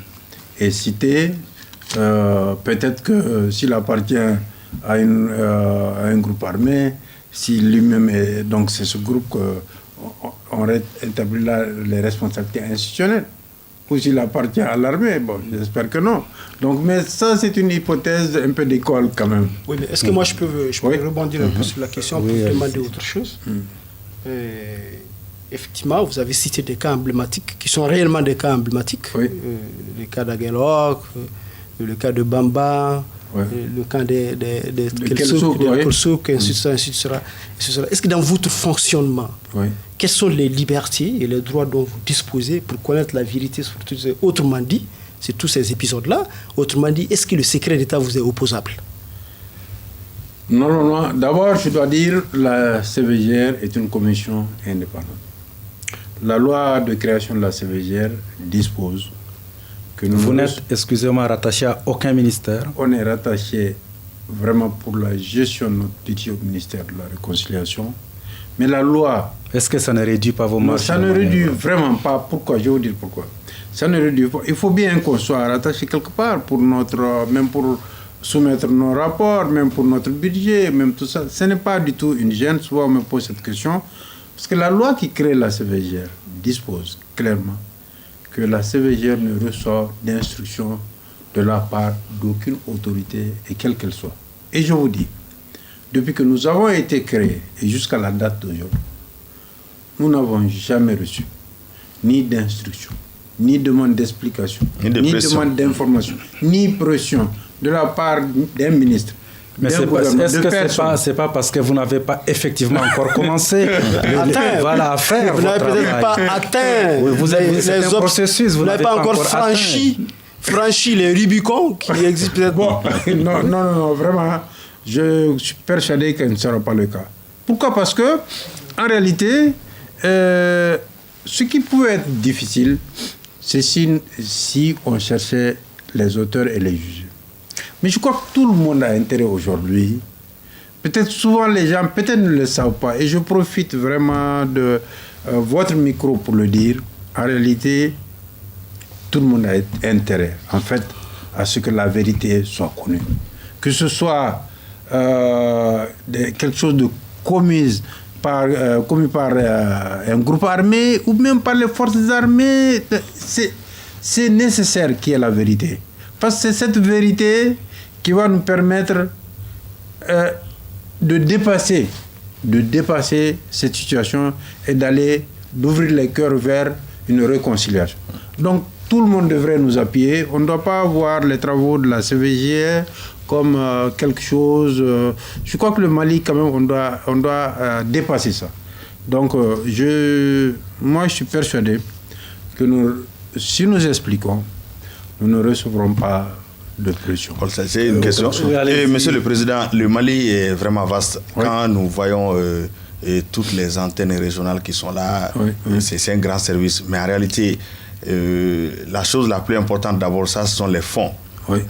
Speaker 2: est cité, peut-être que s'il appartient à un groupe armé, si lui-même est... Donc, c'est ce groupe qu'on établit là les responsabilités institutionnelles. Ou s'il appartient à l'armée, bon, j'espère que non. Donc, mais ça, c'est une hypothèse un peu d'école quand même.
Speaker 3: Oui, mais est-ce que moi, je peux rebondir un peu sur la question pour demander autre chose? Effectivement, vous avez cité des cas emblématiques qui sont réellement des cas emblématiques. Le cas d'Aguelok, le cas de Bamba... le camp de Kelsouk, ainsi de suite. Est-ce que dans votre fonctionnement, quelles sont les libertés et les droits dont vous disposez pour connaître la vérité sur tout ça? Autrement dit, c'est tous ces épisodes-là. Autrement dit, est-ce que le secret d'État vous est opposable?
Speaker 2: Non. D'abord, je dois dire la CVGR est une commission indépendante. La loi de création de la CVGR dispose que
Speaker 1: vous n'êtes, excusez-moi, rattaché à aucun ministère?
Speaker 2: On est rattaché vraiment pour la gestion de notre budget au ministère de la Réconciliation. Mais la loi...
Speaker 1: Est-ce que ça ne réduit pas vos marges?
Speaker 2: Ça ne réduit vraiment pas. Pourquoi? Je vais vous dire pourquoi. Ça ne réduit pas. Il faut bien qu'on soit rattaché quelque part pour même pour soumettre nos rapports, même pour notre budget, même tout ça. Ce n'est pas du tout une gêne. Souvent on me pose cette question. Parce que la loi qui crée la CVGR dispose clairement que la CVGR ne reçoit d'instruction de la part d'aucune autorité, et quelle qu'elle soit. Et je vous dis, depuis que nous avons été créés, et jusqu'à la date d'aujourd'hui, nous n'avons jamais reçu ni d'instruction, ni demande d'explication, ni demande d'information, ni pression de la part d'un ministre.
Speaker 1: Mais est-ce que c'est pas parce que vous n'avez pas effectivement encore commencé à faire?
Speaker 3: Vous n'avez peut-être pas atteint
Speaker 1: les processus.
Speaker 3: Vous n'avez pas encore franchi les Rubicons qui existent peut-être.
Speaker 2: Bon, non, vraiment, je suis persuadé que ce ne sera pas le cas. Pourquoi? Parce que, en réalité, ce qui pouvait être difficile, c'est si on cherchait les auteurs et les juges. Mais je crois que tout le monde a intérêt aujourd'hui. Peut-être souvent les gens ne le savent pas. Et je profite vraiment de votre micro pour le dire. En réalité, tout le monde a intérêt, en fait, à ce que la vérité soit connue. Que ce soit quelque chose de commis par un groupe armé ou même par les forces armées, c'est nécessaire qu'il y ait la vérité. Parce que c'est cette vérité qui va nous permettre de dépasser cette situation et d'ouvrir les cœurs vers une réconciliation. Donc, tout le monde devrait nous appuyer. On ne doit pas voir les travaux de la CVJR comme quelque chose... je crois que le Mali, quand même, on doit dépasser ça. Donc, moi, je suis persuadé que si nous expliquons, nous ne recevrons pas de pression.
Speaker 4: C'est une question. Monsieur le Président, le Mali est vraiment vaste. Oui. Quand nous voyons toutes les antennes régionales qui sont là, c'est un grand service. Mais en réalité, la chose la plus importante d'abord, ça, ce sont les fonds,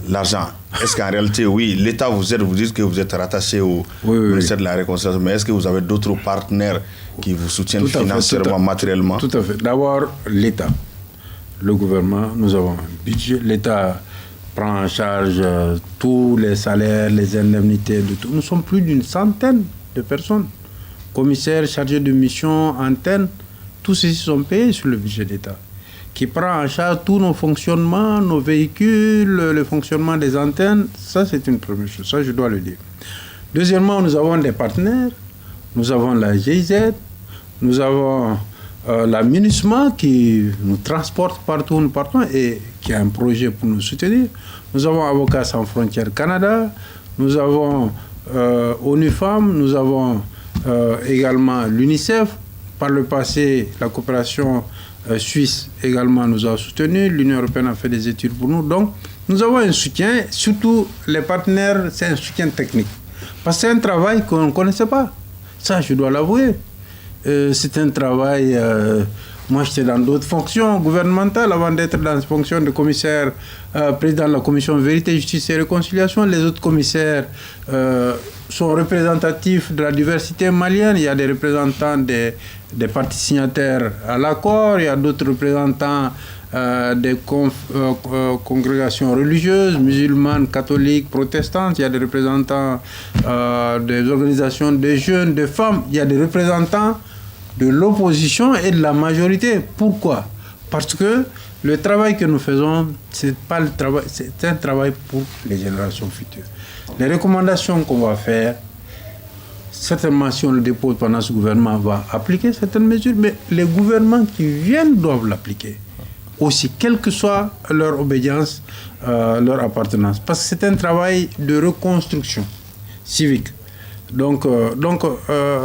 Speaker 4: l'argent. Est-ce qu'en réalité, oui, l'État vous dites que vous êtes rattaché au ministère de la Réconciliation, mais est-ce que vous avez d'autres partenaires qui vous soutiennent financièrement, matériellement?
Speaker 2: Tout à fait. D'abord, l'État, le gouvernement, nous avons un budget. L'État prend en charge tous les salaires, les indemnités, de tout. Nous sommes plus d'une centaine de personnes. Commissaires, chargés de mission, antennes, tous ceux-ci sont payés sur le budget d'État, qui prend en charge tous nos fonctionnements, nos véhicules, le fonctionnement des antennes. Ça, c'est une première chose. Ça, je dois le dire. Deuxièmement, nous avons des partenaires. Nous avons la GIZ. Nous avons la MINUSMA qui nous transporte partout où nous partons et qui a un projet pour nous soutenir. Nous avons Avocats sans frontières Canada. Nous avons ONU Femmes. Nous avons également l'UNICEF. Par le passé, la coopération suisse également nous a soutenus. L'Union européenne a fait des études pour nous. Donc, nous avons un soutien. Surtout, les partenaires, c'est un soutien technique. Parce que c'est un travail qu'on ne connaissait pas. Ça, je dois l'avouer. C'est un travail... moi, j'étais dans d'autres fonctions gouvernementales avant d'être dans la fonction de commissaire, président de la commission Vérité, Justice et Réconciliation. Les autres commissaires sont représentatifs de la diversité malienne. Il y a des représentants des partis signataires à l'accord. Il y a d'autres représentants des congrégations religieuses, musulmanes, catholiques, protestantes. Il y a des représentants des organisations des jeunes, des femmes. Il y a des représentants de l'opposition et de la majorité. Pourquoi? Parce que le travail que nous faisons, c'est un travail pour les générations futures. Les recommandations qu'on va faire, certainement si on le dépose pendant ce gouvernement, va appliquer certaines mesures, mais les gouvernements qui viennent doivent l'appliquer. Aussi, quelle que soit leur obédience, leur appartenance. Parce que c'est un travail de reconstruction civique. Donc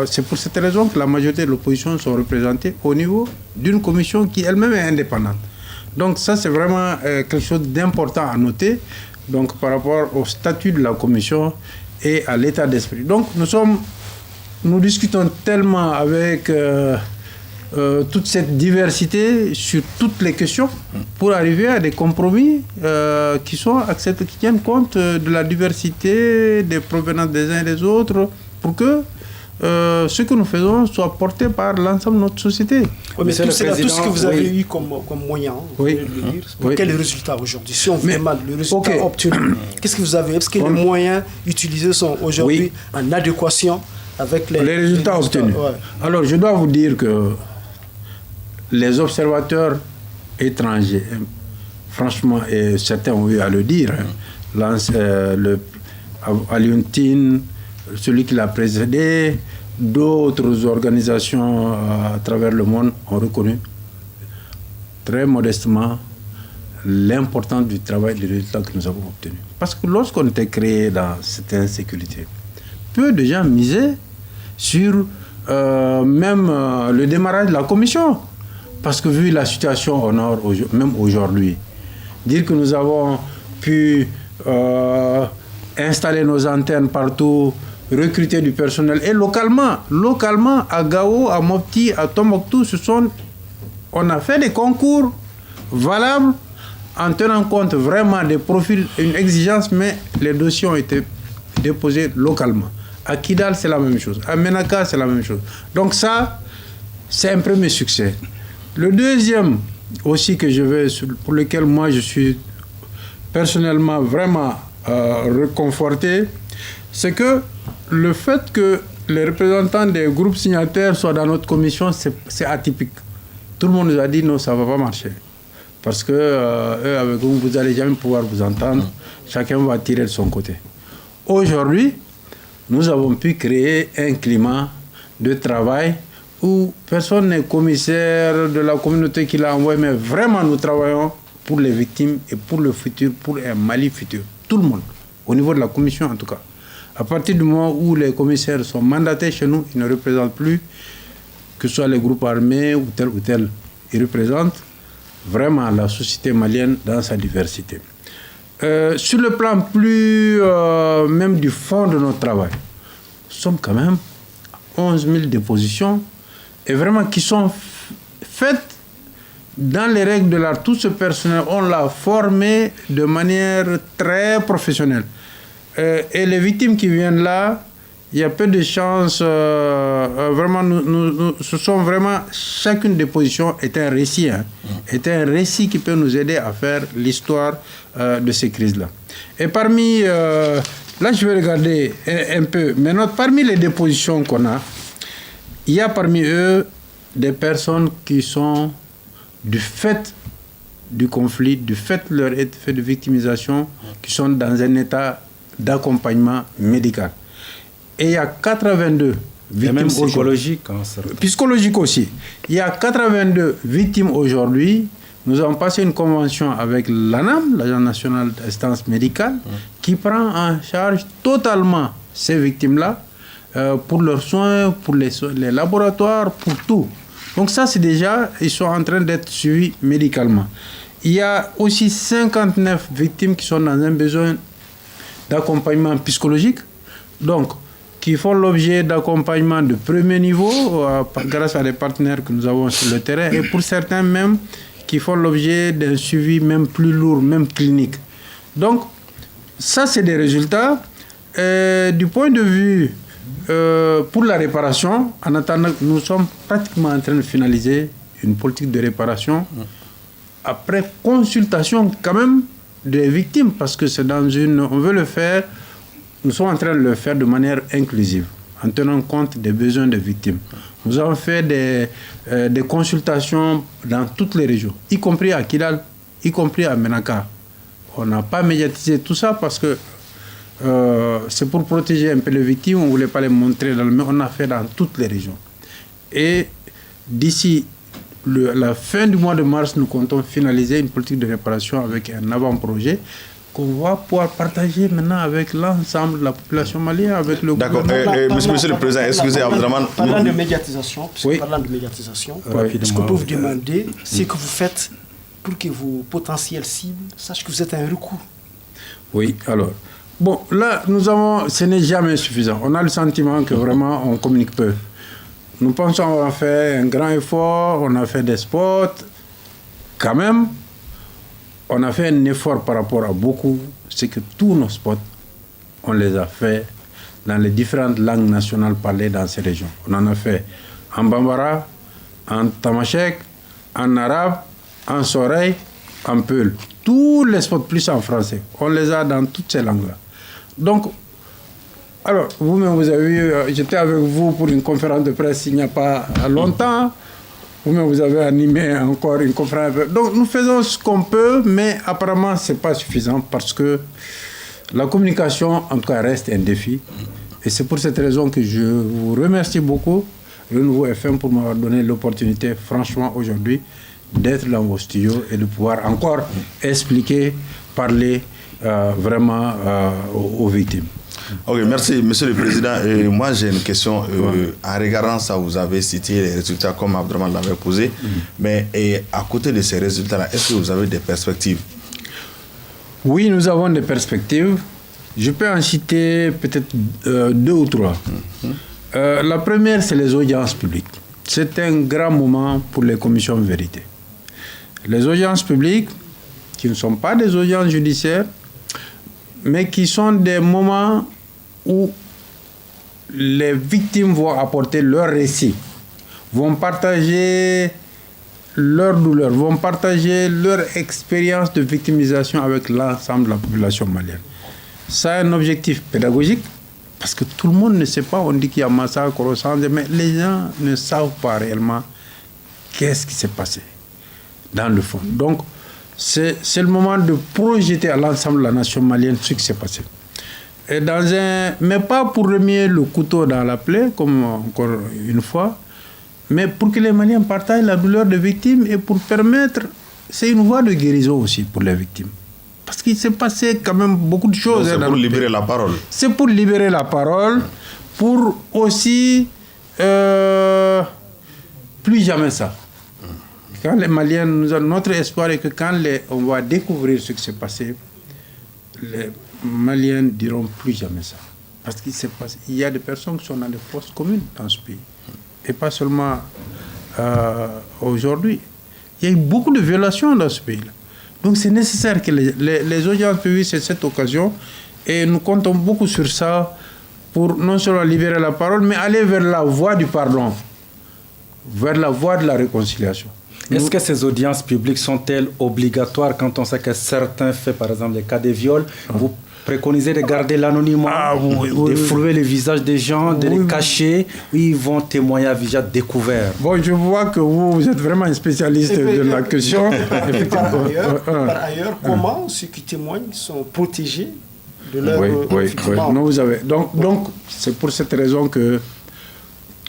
Speaker 2: c'est pour cette raison que la majorité de l'opposition sont représentées au niveau d'une commission qui elle-même est indépendante. Donc ça, c'est vraiment quelque chose d'important à noter, donc par rapport au statut de la commission et à l'état d'esprit. Donc nous discutons tellement avec toute cette diversité sur toutes les questions pour arriver à des compromis qui sont acceptés, qui tiennent compte de la diversité des provenances des uns et des autres pour que ce que nous faisons soit porté par l'ensemble de notre société.
Speaker 3: Oui, mais tout ce que vous avez eu comme moyen, pour quel résultat aujourd'hui? Si on fait mal, le résultat obtenu, qu'est-ce que vous avez? Est-ce que les moyens utilisés sont aujourd'hui en adéquation avec les
Speaker 2: résultats obtenus? Alors, je dois vous dire que les observateurs étrangers, franchement, et certains ont eu à le dire, Alioune, celui qui l'a précédé, d'autres organisations à travers le monde ont reconnu très modestement l'importance du travail et des résultats que nous avons obtenus. Parce que lorsqu'on était créé dans cette insécurité, peu de gens misaient sur même le démarrage de la commission. Parce que vu la situation au nord, même aujourd'hui, dire que nous avons pu installer nos antennes partout, recruter du personnel, et localement à Gao, à Mopti, à Tombouctou, on a fait des concours valables en tenant compte vraiment des profils, une exigence, mais les dossiers ont été déposés localement. À Kidal, c'est la même chose. À Menaka, c'est la même chose. Donc ça, c'est un premier succès. Le deuxième aussi pour lequel moi je suis personnellement vraiment réconforté, c'est que le fait que les représentants des groupes signataires soient dans notre commission, c'est atypique. Tout le monde nous a dit non, ça ne va pas marcher. Parce que eux, avec vous n'allez jamais pouvoir vous entendre. Chacun va tirer de son côté. Aujourd'hui, nous avons pu créer un climat de travail où personne n'est commissaire de la communauté qui l'a envoyé, mais vraiment nous travaillons pour les victimes et pour le futur, pour un Mali futur. Tout le monde, au niveau de la commission en tout cas. À partir du moment où les commissaires sont mandatés chez nous, ils ne représentent plus que ce soit les groupes armés ou tel. Ils représentent vraiment la société malienne dans sa diversité. Sur le plan plus même du fond de notre travail, nous sommes quand même 11 000 dépositions et vraiment qui sont faites dans les règles de l'art. Tout ce personnel, on l'a formé de manière très professionnelle. Et les victimes qui viennent là, il y a peu de chances. Vraiment, ce sont vraiment, chacune des positions est un récit. Est un récit qui peut nous aider à faire l'histoire de ces crises-là. Et parmi, là je vais regarder un peu, mais parmi les dépositions qu'on a, il y a parmi eux des personnes qui sont du fait du conflit, du fait de leur fait de victimisation, qui sont dans un état d'accompagnement médical. Et il y a 82 victimes
Speaker 1: même psychologique.
Speaker 2: Psychologique aussi. Il y a 82 victimes aujourd'hui. Nous avons passé une convention avec l'ANAM, l'Agence nationale d'assistance médicale, qui prend en charge totalement ces victimes-là pour leurs soins, pour les laboratoires, pour tout. Donc ça, c'est déjà, ils sont en train d'être suivis médicalement. Il y a aussi 59 victimes qui sont dans un besoin d'accompagnement psychologique, donc qui font l'objet d'accompagnement de premier niveau grâce à des partenaires que nous avons sur le terrain, et pour certains même qui font l'objet d'un suivi même plus lourd, même clinique. Donc ça, c'est des résultats. Du point de vue pour la réparation, en attendant, nous sommes pratiquement en train de finaliser une politique de réparation après consultation quand même des victimes, parce que c'est on veut le faire, nous sommes en train de le faire de manière inclusive, en tenant compte des besoins des victimes. Nous avons fait des consultations dans toutes les régions, y compris à Kidal, y compris à Menaka. On n'a pas médiatisé tout ça parce que c'est pour protéger un peu les victimes, on ne voulait pas les montrer, mais on a fait dans toutes les régions. Et d'ici la fin du mois de mars, nous comptons finaliser une politique de réparation avec un avant-projet qu'on va pouvoir partager maintenant avec l'ensemble de la population malienne, avec le gouvernement.
Speaker 4: D'accord. Monsieur le Président, excusez Abdraman.
Speaker 3: Parlant de médiatisation, ce que peut vous demander, c'est que vous faites pour que vos potentiels cibles sachent que vous êtes un recours.
Speaker 2: Oui, alors. Bon, là, ce n'est jamais suffisant. On a le sentiment que vraiment, on communique peu. Nous pensons avoir fait un grand effort, on a fait des spots. Quand même, on a fait un effort par rapport à beaucoup. C'est que tous nos spots, on les a fait dans les différentes langues nationales parlées dans ces régions. On en a fait en Bambara, en Tamashek, en arabe, en Soreille, en Peul. Tous les spots plus en français. On les a dans toutes ces langues-là. Donc, alors, vous-même, vous avez vu, j'étais avec vous pour une conférence de presse il n'y a pas longtemps. Vous-même, vous avez animé encore une conférence de presse. Donc, nous faisons ce qu'on peut, mais apparemment, ce n'est pas suffisant parce que la communication, en tout cas, reste un défi. Et c'est pour cette raison que je vous remercie beaucoup, le Nouveau FM, pour m'avoir donné l'opportunité, franchement, aujourd'hui, d'être dans vos studios et de pouvoir encore expliquer, parler vraiment aux victimes.
Speaker 4: Ok, merci, Monsieur le Président. Moi, j'ai une question. En regardant ça, vous avez cité les résultats comme Abdraman l'avait posé. Mais à côté de ces résultats-là, est-ce que vous avez des perspectives?
Speaker 2: Oui, nous avons des perspectives. Je peux en citer peut-être 2 ou 3. La première, c'est les audiences publiques. C'est un grand moment pour les commissions de vérité. Les audiences publiques, qui ne sont pas des audiences judiciaires, mais qui sont des moments où les victimes vont apporter leur récit, vont partager leur douleur, vont partager leur expérience de victimisation avec l'ensemble de la population malienne. Ça a un objectif pédagogique, parce que tout le monde ne sait pas, on dit qu'il y a massacre, mais les gens ne savent pas réellement qu'est-ce qui s'est passé dans le fond. Donc, c'est le moment de projeter à l'ensemble de la nation malienne ce qui s'est passé. Et mais pas pour remuer le couteau dans la plaie, comme encore une fois, mais pour que les Maliens partagent la douleur des victimes et pour permettre, c'est une voie de guérison aussi pour les victimes. Parce qu'il s'est passé quand même beaucoup de choses.
Speaker 4: C'est pour libérer la parole. C'est
Speaker 2: pour libérer la parole, pour aussi plus jamais ça. Quand les Maliens, notre espoir est que quand on va découvrir ce qui s'est passé, les Maliens diront plus jamais ça. Parce qu'il s'est passé, il y a des personnes qui sont dans des fosses communes dans ce pays. Et pas seulement aujourd'hui. Il y a eu beaucoup de violations dans ce pays-là. Donc c'est nécessaire que les audiences publiques aient cette occasion. Et nous comptons beaucoup sur ça pour non seulement libérer la parole, mais aller vers la voie du pardon, vers la voie de la réconciliation.
Speaker 1: Est-ce que ces audiences publiques sont-elles obligatoires quand on sait que certains faits, par exemple les cas de viol, vous préconisez de garder l'anonymat, de flouer le visage des gens, de les cacher, ou ils vont témoigner à visage découvert?
Speaker 2: Bon, je vois que vous êtes vraiment un spécialiste de la question.
Speaker 3: Par ailleurs, comment ceux qui témoignent sont protégés de leur...
Speaker 2: Oui. Non, vous avez... Donc, c'est pour cette raison que,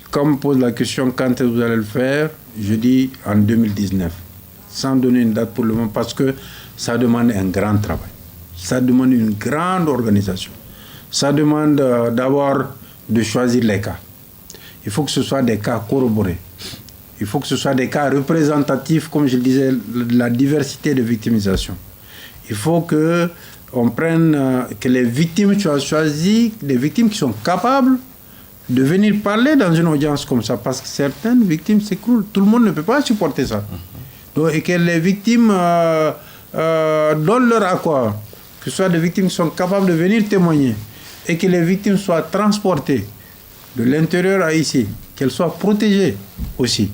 Speaker 2: comme on pose la question quand vous allez le faire, je dis en 2019, sans donner une date pour le moment, parce que ça demande un grand travail. Ça demande une grande organisation. Ça demande d'abord de choisir les cas. Il faut que ce soit des cas corroborés. Il faut que ce soit des cas représentatifs, comme je le disais, de la diversité de victimisation. Il faut que on prenne, que les victimes soient choisies, des victimes qui sont capables de venir parler dans une audience comme ça, parce que certaines victimes s'écroulent. Tout le monde ne peut pas supporter ça. Donc, et que les victimes donnent leur accord, que ce soit des victimes qui sont capables de venir témoigner, et que les victimes soient transportées de l'intérieur à ici, qu'elles soient protégées aussi.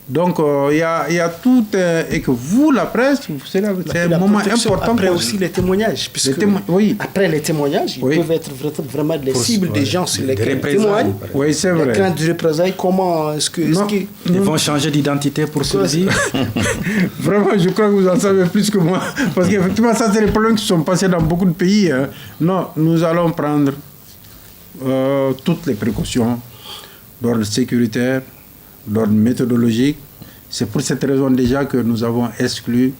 Speaker 2: Donc, il y a tout, et que vous, la presse, c'est un moment important.
Speaker 3: Après aussi les témoignages, puisque après les témoignages, ils peuvent être vraiment les cibles des gens sur lesquels ils témoignent.
Speaker 2: Oui, c'est vrai.
Speaker 3: La crainte de représailles, comment est-ce que...
Speaker 1: Ils vont changer d'identité pour survivre.
Speaker 2: Vraiment, je crois que vous en savez plus que moi. Parce qu'effectivement, ça, c'est les problèmes qui sont passés dans beaucoup de pays. Hein. Non, nous allons prendre toutes les précautions d'ordre sécuritaire, d'ordre méthodologique. C'est pour cette raison déjà que nous avons exclu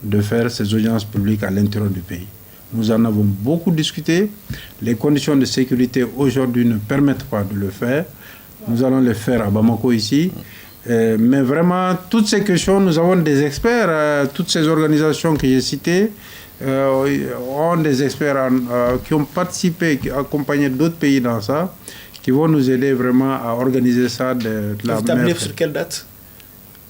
Speaker 2: de faire ces audiences publiques à l'intérieur du pays. Nous en avons beaucoup discuté. Les conditions de sécurité aujourd'hui ne permettent pas de le faire. Nous allons le faire à Bamako ici. Mais vraiment, toutes ces questions, nous avons des experts. Toutes ces organisations que j'ai citées ont des experts qui ont participé, qui ont accompagné d'autres pays dans ça, qui vont nous aider vraiment à organiser ça de la
Speaker 3: meilleure. Sur quelle date?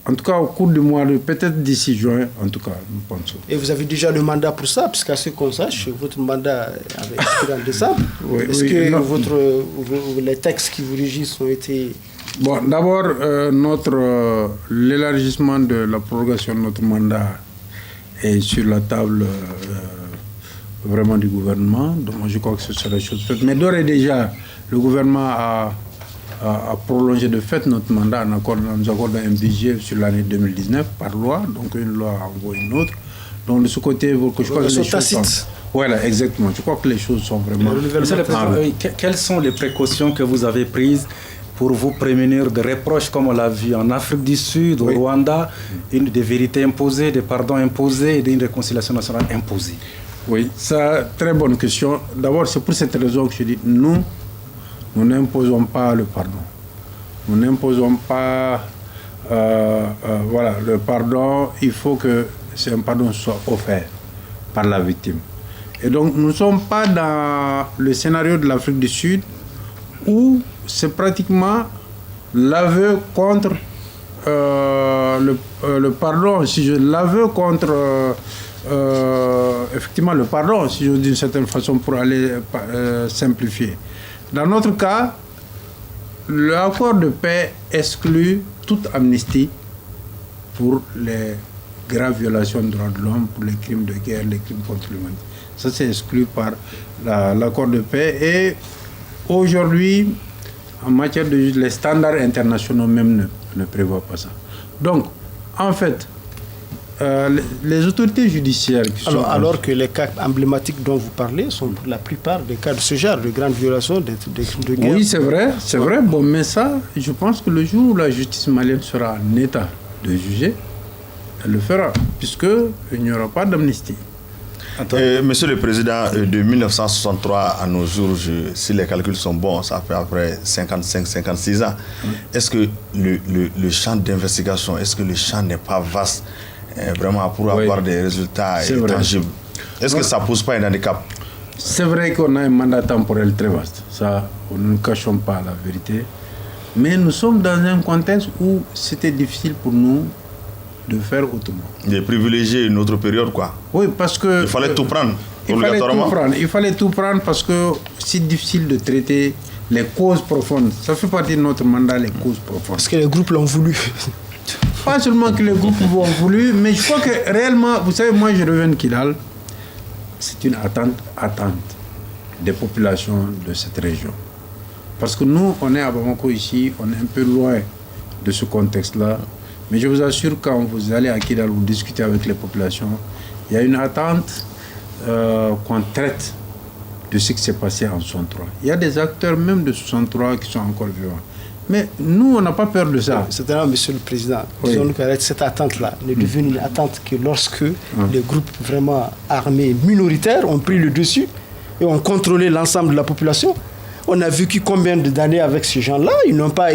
Speaker 2: En tout cas, au cours du mois, peut-être d'ici juin, en tout cas, nous pensons.
Speaker 3: Et vous avez déjà le mandat pour ça, puisqu'à ce qu'on sache, votre mandat avait expiré en décembre. Est-ce que les textes qui vous régissent ont été...
Speaker 2: Bon, d'abord, l'élargissement de la prorogation de notre mandat est sur la table vraiment du gouvernement. Donc, je crois que ce sera la chose faite. Mais d'ores et déjà, le gouvernement a prolongé de fait notre mandat en nous accordant un budget sur l'année 2019 par loi. Donc, une loi envoie une autre. Donc, de ce côté, je crois que les choses sont... Voilà, exactement. Je crois que les choses sont vraiment...
Speaker 1: Quelles sont les précautions que vous avez prises pour vous prémunir de reproches comme on l'a vu en Afrique du Sud, au Rwanda, des vérités imposées, des pardons imposés et d'une réconciliation nationale imposée?
Speaker 2: Oui, ça, très bonne question. D'abord, c'est pour cette raison que je dis, nous n'imposons pas le pardon. Nous n'imposons pas le pardon. Il faut que un pardon soit offert par la victime. Et donc, nous ne sommes pas dans le scénario de l'Afrique du Sud où c'est pratiquement l'aveu contre le pardon. Si je l'aveu contre effectivement le pardon, si je dis d'une certaine façon, pour aller simplifier. Dans notre cas, l'accord de paix exclut toute amnistie pour les graves violations des droits de l'homme, pour les crimes de guerre, les crimes contre l'humanité. Ça, c'est exclu par l'accord de paix. Et aujourd'hui, en matière de justice, les standards internationaux même ne prévoient pas ça. Donc, en fait, les autorités judiciaires qui sont...
Speaker 3: Alors que les cas emblématiques dont vous parlez sont pour la plupart des cas de ce genre, de grandes violations, de guerre.
Speaker 2: Oui, c'est vrai. Bon, mais ça, je pense que le jour où la justice malienne sera en état de juger, elle le fera, puisqu'il n'y aura pas d'amnistie.
Speaker 4: Monsieur le Président, de 1963 à nos jours, si les calculs sont bons, ça fait après 55-56 ans. Est-ce que le champ d'investigation, est-ce que le champ n'est pas vaste vraiment pour avoir des résultats tangibles? Est-ce que ça ne pose pas un handicap?
Speaker 2: C'est vrai qu'on a un mandat temporel très vaste. Ça, nous ne cachons pas la vérité. Mais nous sommes dans un contexte où c'était difficile pour nous de faire autrement.
Speaker 4: De privilégier une autre période, quoi.
Speaker 2: Oui, parce que...
Speaker 4: Il fallait tout prendre,
Speaker 2: obligatoirement. Il fallait tout prendre parce que c'est difficile de traiter les causes profondes. Ça fait partie de notre mandat, les causes profondes.
Speaker 3: Parce que les groupes l'ont voulu.
Speaker 2: Pas seulement que les groupes l'ont voulu, mais je crois que réellement, vous savez, moi je reviens de Kidal, c'est une attente des populations de cette région. Parce que nous, on est à Bamako ici, on est un peu loin de ce contexte-là. Mais je vous assure, quand vous allez à Kidal, vous discutez avec les populations, il y a une attente qu'on traite de ce qui s'est passé en 63. Il y a des acteurs même de 63 qui sont encore vivants. Mais nous, on n'a pas peur de ça.
Speaker 3: C'est-à-dire, Monsieur le Président, disons que cette attente-là n'est devenue une attente que lorsque les groupes vraiment armés minoritaires ont pris le dessus et ont contrôlé l'ensemble de la population. On a vécu combien d'années avec ces gens-là? Ils n'ont pas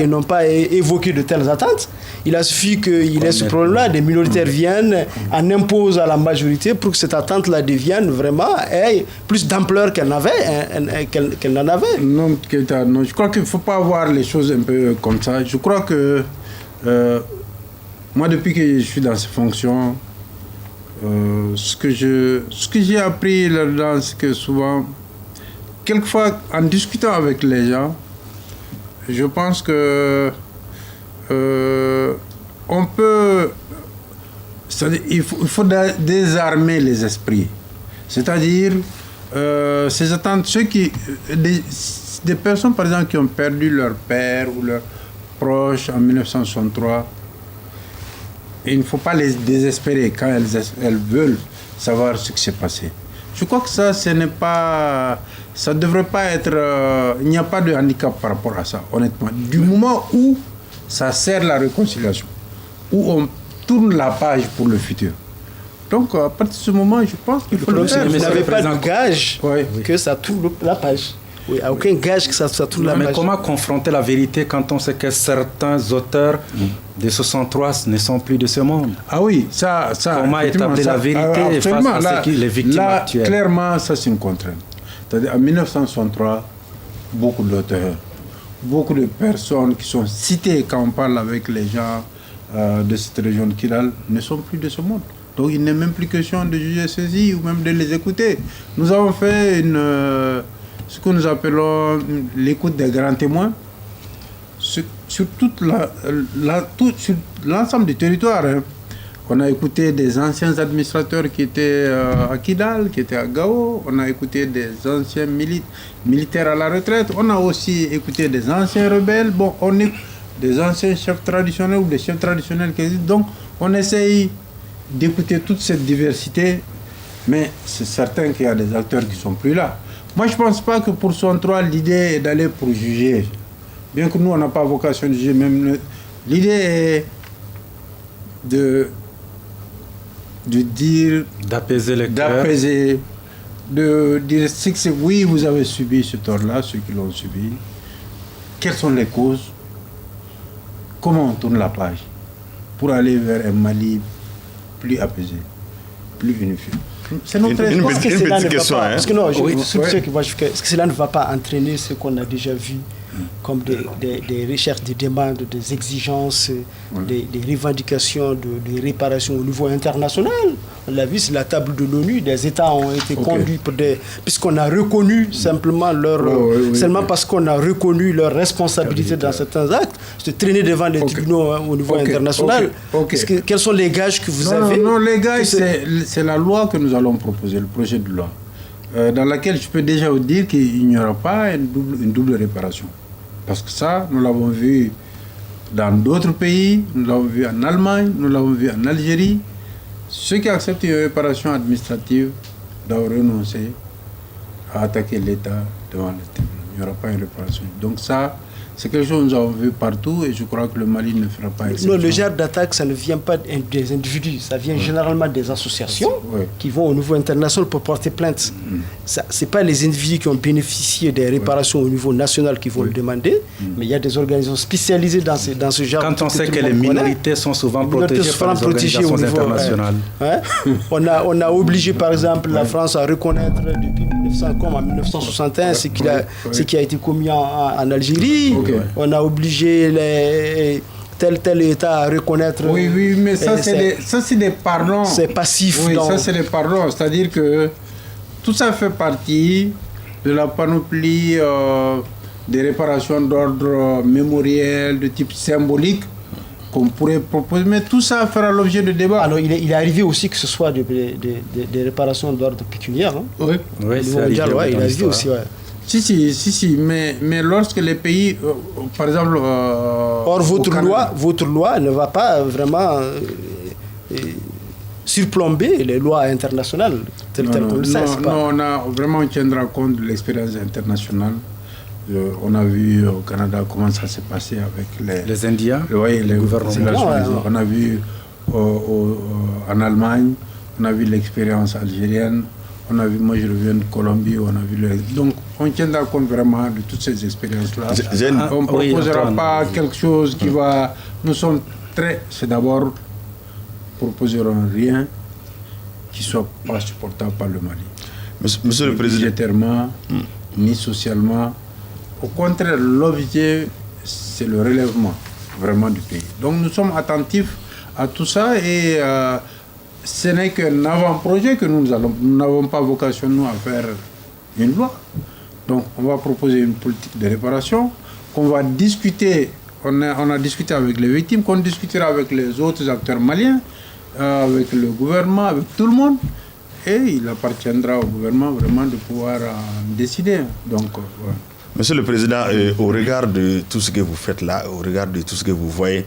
Speaker 3: évoqué de telles attentes. Il a suffi qu'il y ait ce problème-là, des minoritaires viennent, en imposent à la majorité pour que cette attente-là devienne vraiment ait plus d'ampleur qu'elle n'en avait.
Speaker 2: Non, je crois qu'il ne faut pas voir les choses un peu comme ça. Je crois que moi, depuis que je suis dans ces fonctions, ce que j'ai appris là-dedans, c'est que souvent, quelquefois, en discutant avec les gens, je pense que on peut... C'est-à-dire, il faut désarmer les esprits. C'est-à-dire, ces attentes, des personnes, par exemple, qui ont perdu leur père ou leur proche en 1963, il ne faut pas les désespérer quand elles veulent savoir ce qui s'est passé. Je crois que ça ne devrait pas être... il n'y a pas de handicap par rapport à ça, honnêtement. Du moment où ça sert la réconciliation, où on tourne la page pour le futur. Donc, à partir de ce moment, je pense qu'il faut le faire.
Speaker 3: Vous n'avez pas de gage que ça tourne la page. Oui, aucun gage que ça tourne la page.
Speaker 1: Mais comment confronter la vérité quand on sait que certains auteurs de 63 ne sont plus de ce monde?
Speaker 2: Ah oui, ça
Speaker 1: comment établir la vérité face à les victimes actuelles?
Speaker 2: Clairement, ça c'est une contrainte. C'est-à-dire, en 1963, beaucoup d'auteurs, beaucoup de personnes qui sont citées quand on parle avec les gens de cette région de Kidal ne sont plus de ce monde. Donc il n'est même plus question de juger ceci ou même de les écouter. Nous avons fait ce que nous appelons l'écoute des grands témoins sur l'ensemble du territoire. Hein. On a écouté des anciens administrateurs qui étaient à Kidal, qui étaient à Gao. On a écouté des anciens militaires à la retraite. On a aussi écouté des anciens rebelles. Bon, on est des anciens chefs traditionnels ou des chefs traditionnels qui existent. Donc, on essaye d'écouter toute cette diversité. Mais c'est certain qu'il y a des acteurs qui ne sont plus là. Moi, je ne pense pas que pour 63, l'idée est d'aller pour juger. Bien que nous, on n'a pas vocation de juger. Même l'idée est de dire...
Speaker 1: D'apaiser les cœurs.
Speaker 2: D'apaiser. De dire que oui, vous avez subi ce tort-là, ceux qui l'ont subi. Quelles sont les causes? Comment on tourne la page pour aller vers un Mali plus apaisé, plus unifié?
Speaker 4: C'est notre petite question.
Speaker 3: Parce que non, est-ce que cela ne va pas entraîner ce qu'on a déjà vu comme des recherches, des demandes, des exigences, des revendications de réparation au niveau international? On l'a vu, c'est la table de l'ONU, des États ont été conduits puisqu'on a reconnu simplement seulement parce qu'on a reconnu leur responsabilité dans certains actes, se traîner devant les tribunaux au niveau international. Quels sont les gages que vous avez?
Speaker 2: Non, les gages, c'est la loi que nous allons proposer, le projet de loi, dans laquelle je peux déjà vous dire qu'il n'y aura pas une double réparation. Parce que ça, nous l'avons vu dans d'autres pays, nous l'avons vu en Allemagne, nous l'avons vu en Algérie. Ceux qui acceptent une réparation administrative doivent renoncer à attaquer l'État devant le tribunal. Il n'y aura pas une réparation. Donc ça, c'est quelque chose que nous avons vu partout et je crois que le Mali ne fera pas exception.
Speaker 3: Non, le genre d'attaque, ça ne vient pas des individus, ça vient généralement des associations qui vont au niveau international pour porter plainte. Ce n'est pas les individus qui ont bénéficié des réparations au niveau national qui vont le demander, mais il y a des organisations spécialisées dans ce genre.
Speaker 1: Quand on sait que les minorités sont souvent protégées par les organisations internationales.
Speaker 3: On a obligé par exemple la France à reconnaître depuis 1900 comme en 1961 ce qui a été commis en Algérie. On a obligé tel État à reconnaître.
Speaker 2: Oui, mais ça c'est des pardons.
Speaker 3: C'est passif.
Speaker 2: Oui, ça c'est des pardons. C'est-à-dire que tout ça fait partie de la panoplie des réparations d'ordre mémoriel, de type symbolique, qu'on pourrait proposer. Mais tout ça fera l'objet de débat.
Speaker 3: Alors il est arrivé aussi que ce soit des réparations d'ordre pécuniaire. Hein?
Speaker 1: Oui, c'est arrivé.
Speaker 3: Il est arrivé aussi. Ouais.
Speaker 2: Si, mais lorsque les pays, par exemple...
Speaker 3: Or, votre loi ne va pas vraiment surplomber les lois internationales telles qu'on le sait.
Speaker 2: Non, on tiendra compte de l'expérience internationale. On a vu au Canada comment ça s'est passé avec les
Speaker 1: Indiens,
Speaker 2: les gouvernements. On a vu en Allemagne, on a vu l'expérience algérienne. On a vu, moi je reviens de Colombie, on a vu donc on tiendra compte vraiment de toutes ces expériences-là. On ne proposera pas quelque chose qui va... Nous sommes c'est d'abord, proposerons rien qui ne soit pas supportable par le Mali.
Speaker 4: Monsieur le Président.
Speaker 2: Budgétairement, ni socialement. Au contraire, l'objet, c'est le relèvement vraiment du pays. Donc nous sommes attentifs à tout ça et... ce n'est qu'un avant-projet que nous n'avons pas vocation, nous, à faire une loi. Donc, on va proposer une politique de réparation qu'on va discuter. On a discuté avec les victimes, qu'on discutera avec les autres acteurs maliens, avec le gouvernement, avec tout le monde. Et il appartiendra au gouvernement vraiment de pouvoir décider. Donc,
Speaker 4: Monsieur le Président, au regard de tout ce que vous faites là, au regard de tout ce que vous voyez,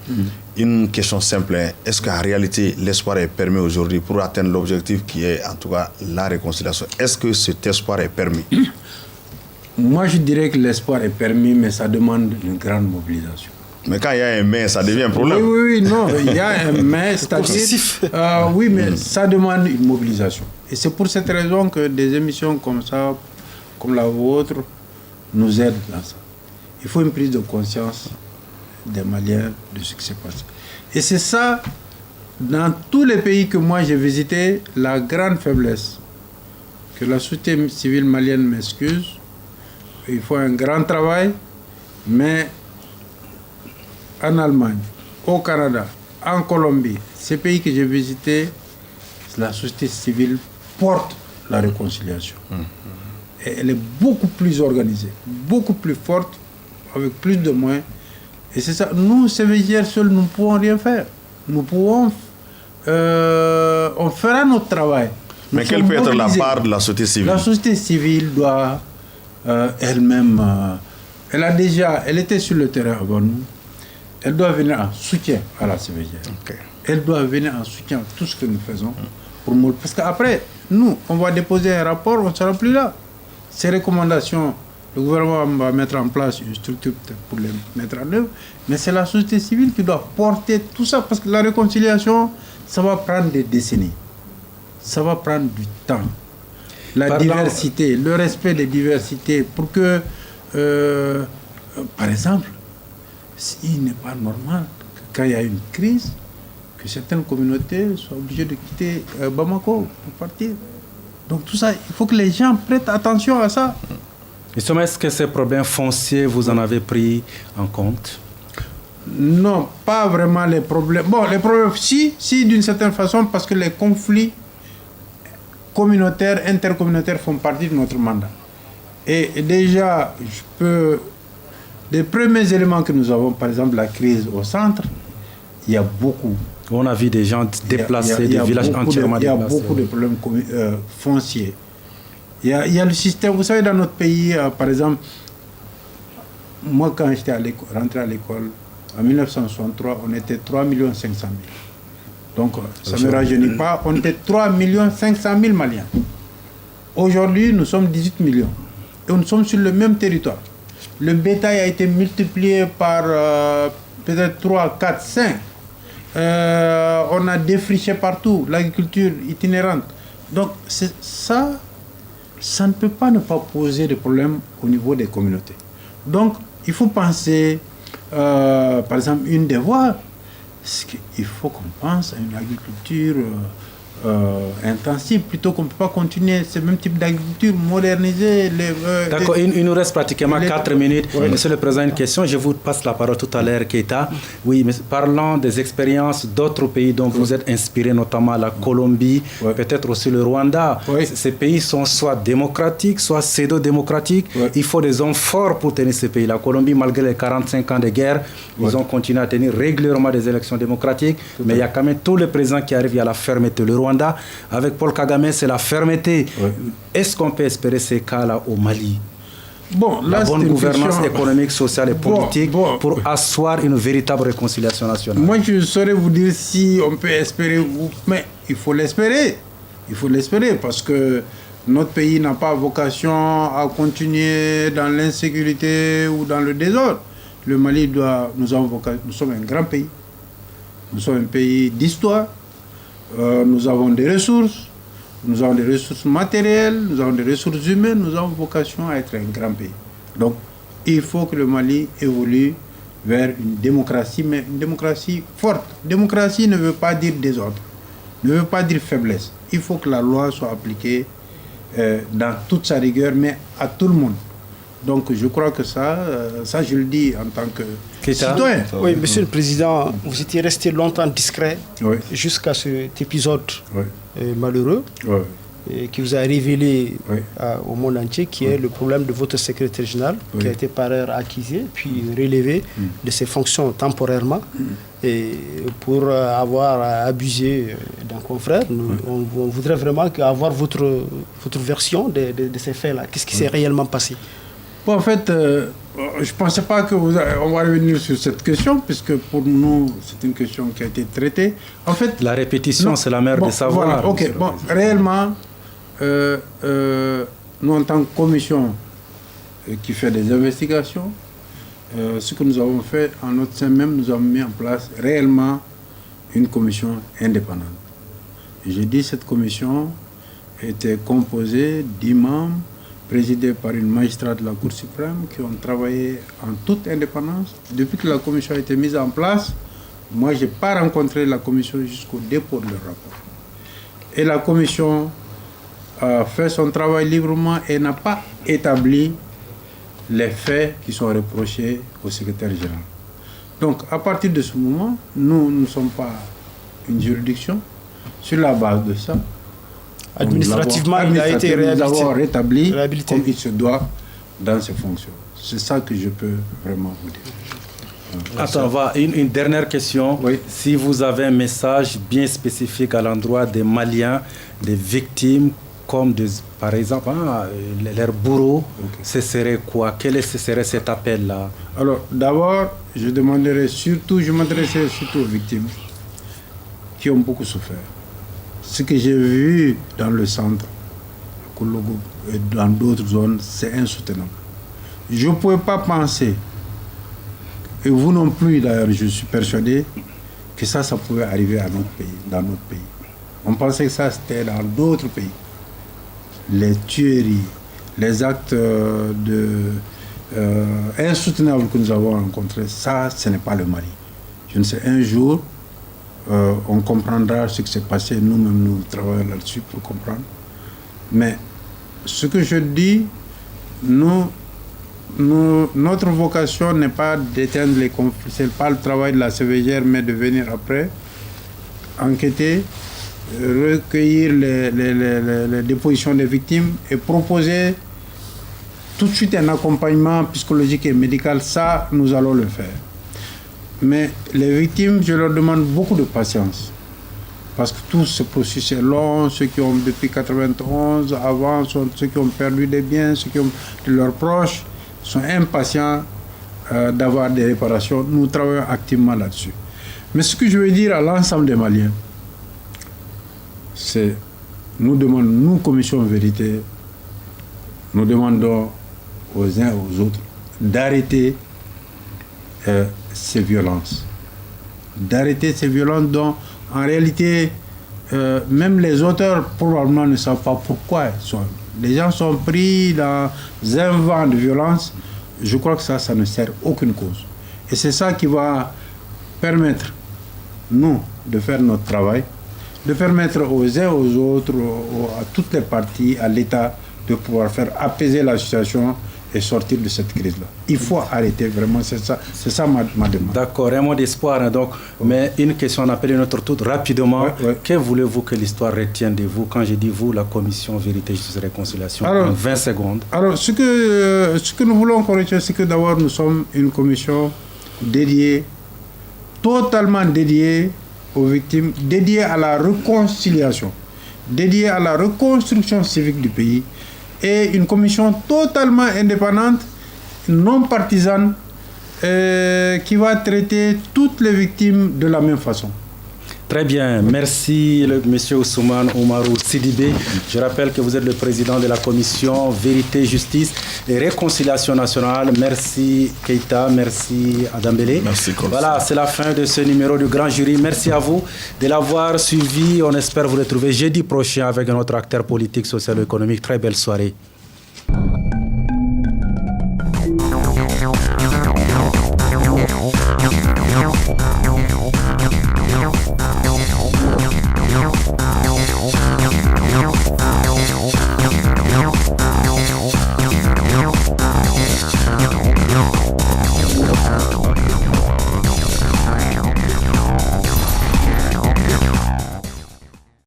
Speaker 4: une question simple, est-ce qu'en réalité l'espoir est permis aujourd'hui pour atteindre l'objectif qui est en tout cas la réconciliation? Est-ce que cet espoir est permis?
Speaker 2: Moi je dirais que l'espoir est permis, mais ça demande une grande mobilisation.
Speaker 4: Mais quand il y a un mais, ça devient un problème.
Speaker 2: Oui, non, il y a un mais, c'est-à-dire... oui, mais ça demande une mobilisation. Et c'est pour cette raison que des émissions comme ça, comme la vôtre, nous aident dans ça. Il faut une prise de conscience des Maliens de ce qui s'est passé. Et c'est ça, dans tous les pays que moi j'ai visités, la grande faiblesse. Que la société civile malienne m'excuse, il faut un grand travail, mais en Allemagne, au Canada, en Colombie, ces pays que j'ai visités, la société civile porte la réconciliation. Et elle est beaucoup plus organisée, beaucoup plus forte, avec plus de moyens. Et c'est ça, nous, CVJR seuls, nous ne pouvons rien faire. Nous pouvons... on fera notre travail.
Speaker 4: Mais quelle peut être la part de la société civile?
Speaker 2: La société civile doit elle-même... elle était sur le terrain avant nous. Elle doit venir en soutien à la CVJR. Elle doit venir en soutien à tout ce que nous faisons. Parce qu'après, nous, on va déposer un rapport, on ne sera plus là. Ces recommandations, le gouvernement va mettre en place une structure pour les mettre en œuvre, mais c'est la société civile qui doit porter tout ça, parce que la réconciliation, ça va prendre des décennies. Ça va prendre du temps. La diversité, le respect des diversités, pour que, par exemple, il n'est pas normal que quand il y a une crise, que certaines communautés soient obligées de quitter Bamako pour partir. Donc tout ça, il faut que les gens prêtent attention à ça.
Speaker 1: Justement, est-ce que ces problèmes fonciers, vous en avez pris en compte?
Speaker 2: Non, pas vraiment les problèmes. Bon, les problèmes, si d'une certaine façon, parce que les conflits communautaires, intercommunautaires font partie de notre mandat. Et déjà, des premiers éléments que nous avons, par exemple la crise au centre, il y a beaucoup.
Speaker 1: On a vu des gens déplacés, des villages entièrement déplacés. Il y a beaucoup
Speaker 2: de problèmes fonciers. Il y a le système, vous savez, dans notre pays, par exemple, moi quand j'étais rentré à l'école, en 1963, on était 3 500 000. Donc, ça ne me rajeunit pas. On était 3 500 000 Maliens. Aujourd'hui, nous sommes 18 millions. Et nous sommes sur le même territoire. Le bétail a été multiplié par peut-être 3, 4, 5. On a défriché partout, l'agriculture itinérante. Donc, ça ne peut pas ne pas poser de problème au niveau des communautés. Donc, il faut penser, par exemple, une des voies, c'est qu'il faut qu'on pense à une agriculture intensive, plutôt qu'on ne peut pas continuer ce même type d'agriculture, moderniser
Speaker 1: D'accord, il nous reste pratiquement 4 minutes. Oui. Monsieur le Président, une question, je vous passe la parole tout à l'heure, Keita. Oui, mais parlant des expériences d'autres pays dont vous êtes inspiré, notamment la Colombie, peut-être aussi le Rwanda. Ces pays sont soit démocratiques, soit pseudo-démocratiques. Il faut des hommes forts pour tenir ces pays. La Colombie, malgré les 45 ans de guerre, ils ont continué à tenir régulièrement des élections démocratiques, mais il y a quand même tous les présidents qui arrivent, il y a la fermeté. Le Rwanda, avec Paul Kagame, c'est la fermeté. Est-ce qu'on peut espérer ces cas-là au Mali?
Speaker 2: Bon, là,
Speaker 1: la bonne gouvernance économique, sociale et politique pour asseoir une véritable réconciliation nationale.
Speaker 2: Moi, je saurais vous dire si on peut espérer, mais il faut l'espérer. Il faut l'espérer parce que notre pays n'a pas vocation à continuer dans l'insécurité ou dans le désordre. Le Mali nous sommes un grand pays. Nous sommes un pays d'histoire. Nous avons des ressources matérielles, nous avons des ressources humaines, nous avons vocation à être un grand pays. Donc, il faut que le Mali évolue vers une démocratie, mais une démocratie forte. Démocratie ne veut pas dire désordre, ne veut pas dire faiblesse. Il faut que la loi soit appliquée dans toute sa rigueur, mais à tout le monde. Donc je crois que ça je le dis en tant que citoyen.
Speaker 3: Oui, Monsieur le Président, vous étiez resté longtemps discret jusqu'à cet épisode malheureux qui vous a révélé au monde entier qui est le problème de votre secrétaire général qui a été par ailleurs accusé puis relevé de ses fonctions temporairement et pour avoir abusé d'un confrère. On voudrait vraiment avoir votre version de ces faits-là. Qu'est-ce qui s'est réellement passé?
Speaker 2: Bon, en fait, je ne pensais pas qu'on va revenir sur cette question, puisque pour nous, c'est une question qui a été traitée. En fait,
Speaker 1: la répétition, c'est la mère des savoirs.
Speaker 2: Voilà, bon, réellement, nous, en tant que commission qui fait des investigations, ce que nous avons fait en notre sein même, nous avons mis en place réellement une commission indépendante. Et j'ai dit cette commission était composée d'10 membres présidés par une magistrate de la Cour suprême qui ont travaillé en toute indépendance. Depuis que la commission a été mise en place, moi, je n'ai pas rencontré la commission jusqu'au dépôt de leur rapport. Et la commission a fait son travail librement et n'a pas établi les faits qui sont reprochés au secrétaire général. Donc, à partir de ce moment, nous ne sommes pas une juridiction. Sur la base de ça,
Speaker 3: administrativement, il a été réhabilité.
Speaker 2: Nous avons rétabli comme il se doit dans ses fonctions. C'est ça que je peux vraiment vous dire.
Speaker 1: Attends, une dernière question. Oui. Si vous avez un message bien spécifique à l'endroit des Maliens, des victimes, comme par exemple leurs bourreaux, ce serait quoi? Quel serait cet appel-là?
Speaker 2: Alors, d'abord, je m'adresserai surtout aux victimes qui ont beaucoup souffert. Ce que j'ai vu dans le centre, à Koulougou et dans d'autres zones, c'est insoutenable. Je ne pouvais pas penser, et vous non plus d'ailleurs, je suis persuadé, que ça pouvait arriver à notre pays, dans notre pays. On pensait que ça c'était dans d'autres pays. Les tueries, les actes insoutenables que nous avons rencontrés, ça, ce n'est pas le Mali. Je ne sais, un jour, on comprendra ce qui s'est passé. Nous-mêmes, nous travaillons là-dessus pour comprendre. Mais ce que je dis, notre vocation n'est pas d'éteindre les conflits. Ce n'est pas le travail de la CVGR, mais de venir après, enquêter, recueillir les dépositions des victimes et proposer tout de suite un accompagnement psychologique et médical. Ça, nous allons le faire. Mais les victimes, je leur demande beaucoup de patience. Parce que tout ce processus est long. Ceux qui ont depuis 1991, avant, ceux qui ont perdu des biens, ceux qui ont de leurs proches, sont impatients d'avoir des réparations. Nous travaillons activement là-dessus. Mais ce que je veux dire à l'ensemble des Maliens, nous, Commission Vérité, nous demandons aux uns et aux autres d'arrêter ces violences. D'arrêter ces violences dont, en réalité, même les auteurs probablement ne savent pas pourquoi. Les gens sont pris dans un vent de violence. Je crois que ça ne sert aucune cause. Et c'est ça qui va permettre, nous, de faire notre travail, de permettre aux uns et aux autres, à toutes les parties, à l'État, de pouvoir faire apaiser la situation et sortir de cette crise-là. Il faut arrêter, vraiment, c'est ça ma demande.
Speaker 1: D'accord, un mot d'espoir, hein, donc, mais une question, on appelle une autre toute rapidement. Ouais. Que voulez-vous que l'histoire retienne de vous? Quand je dis vous, la Commission Vérité, Justice et Réconciliation, en 20 secondes.
Speaker 2: Alors, ce que nous voulons qu'on retienne, c'est que d'abord, nous sommes une commission dédiée, totalement dédiée aux victimes, dédiée à la réconciliation, dédiée à la reconstruction civique du pays, et une commission totalement indépendante, non partisane, qui va traiter toutes les victimes de la même façon.
Speaker 1: Très bien, merci monsieur Ousmane Oumarou Sidibé. Je rappelle que vous êtes le président de la commission Vérité, Justice et Réconciliation nationale. Merci Keïta, merci Adambélé.
Speaker 4: Merci.
Speaker 1: Voilà, c'est la fin de ce numéro du Grand Jury. Merci à vous de l'avoir suivi. On espère vous retrouver jeudi prochain avec un autre acteur politique, social et économique. Très belle soirée.
Speaker 5: Wow.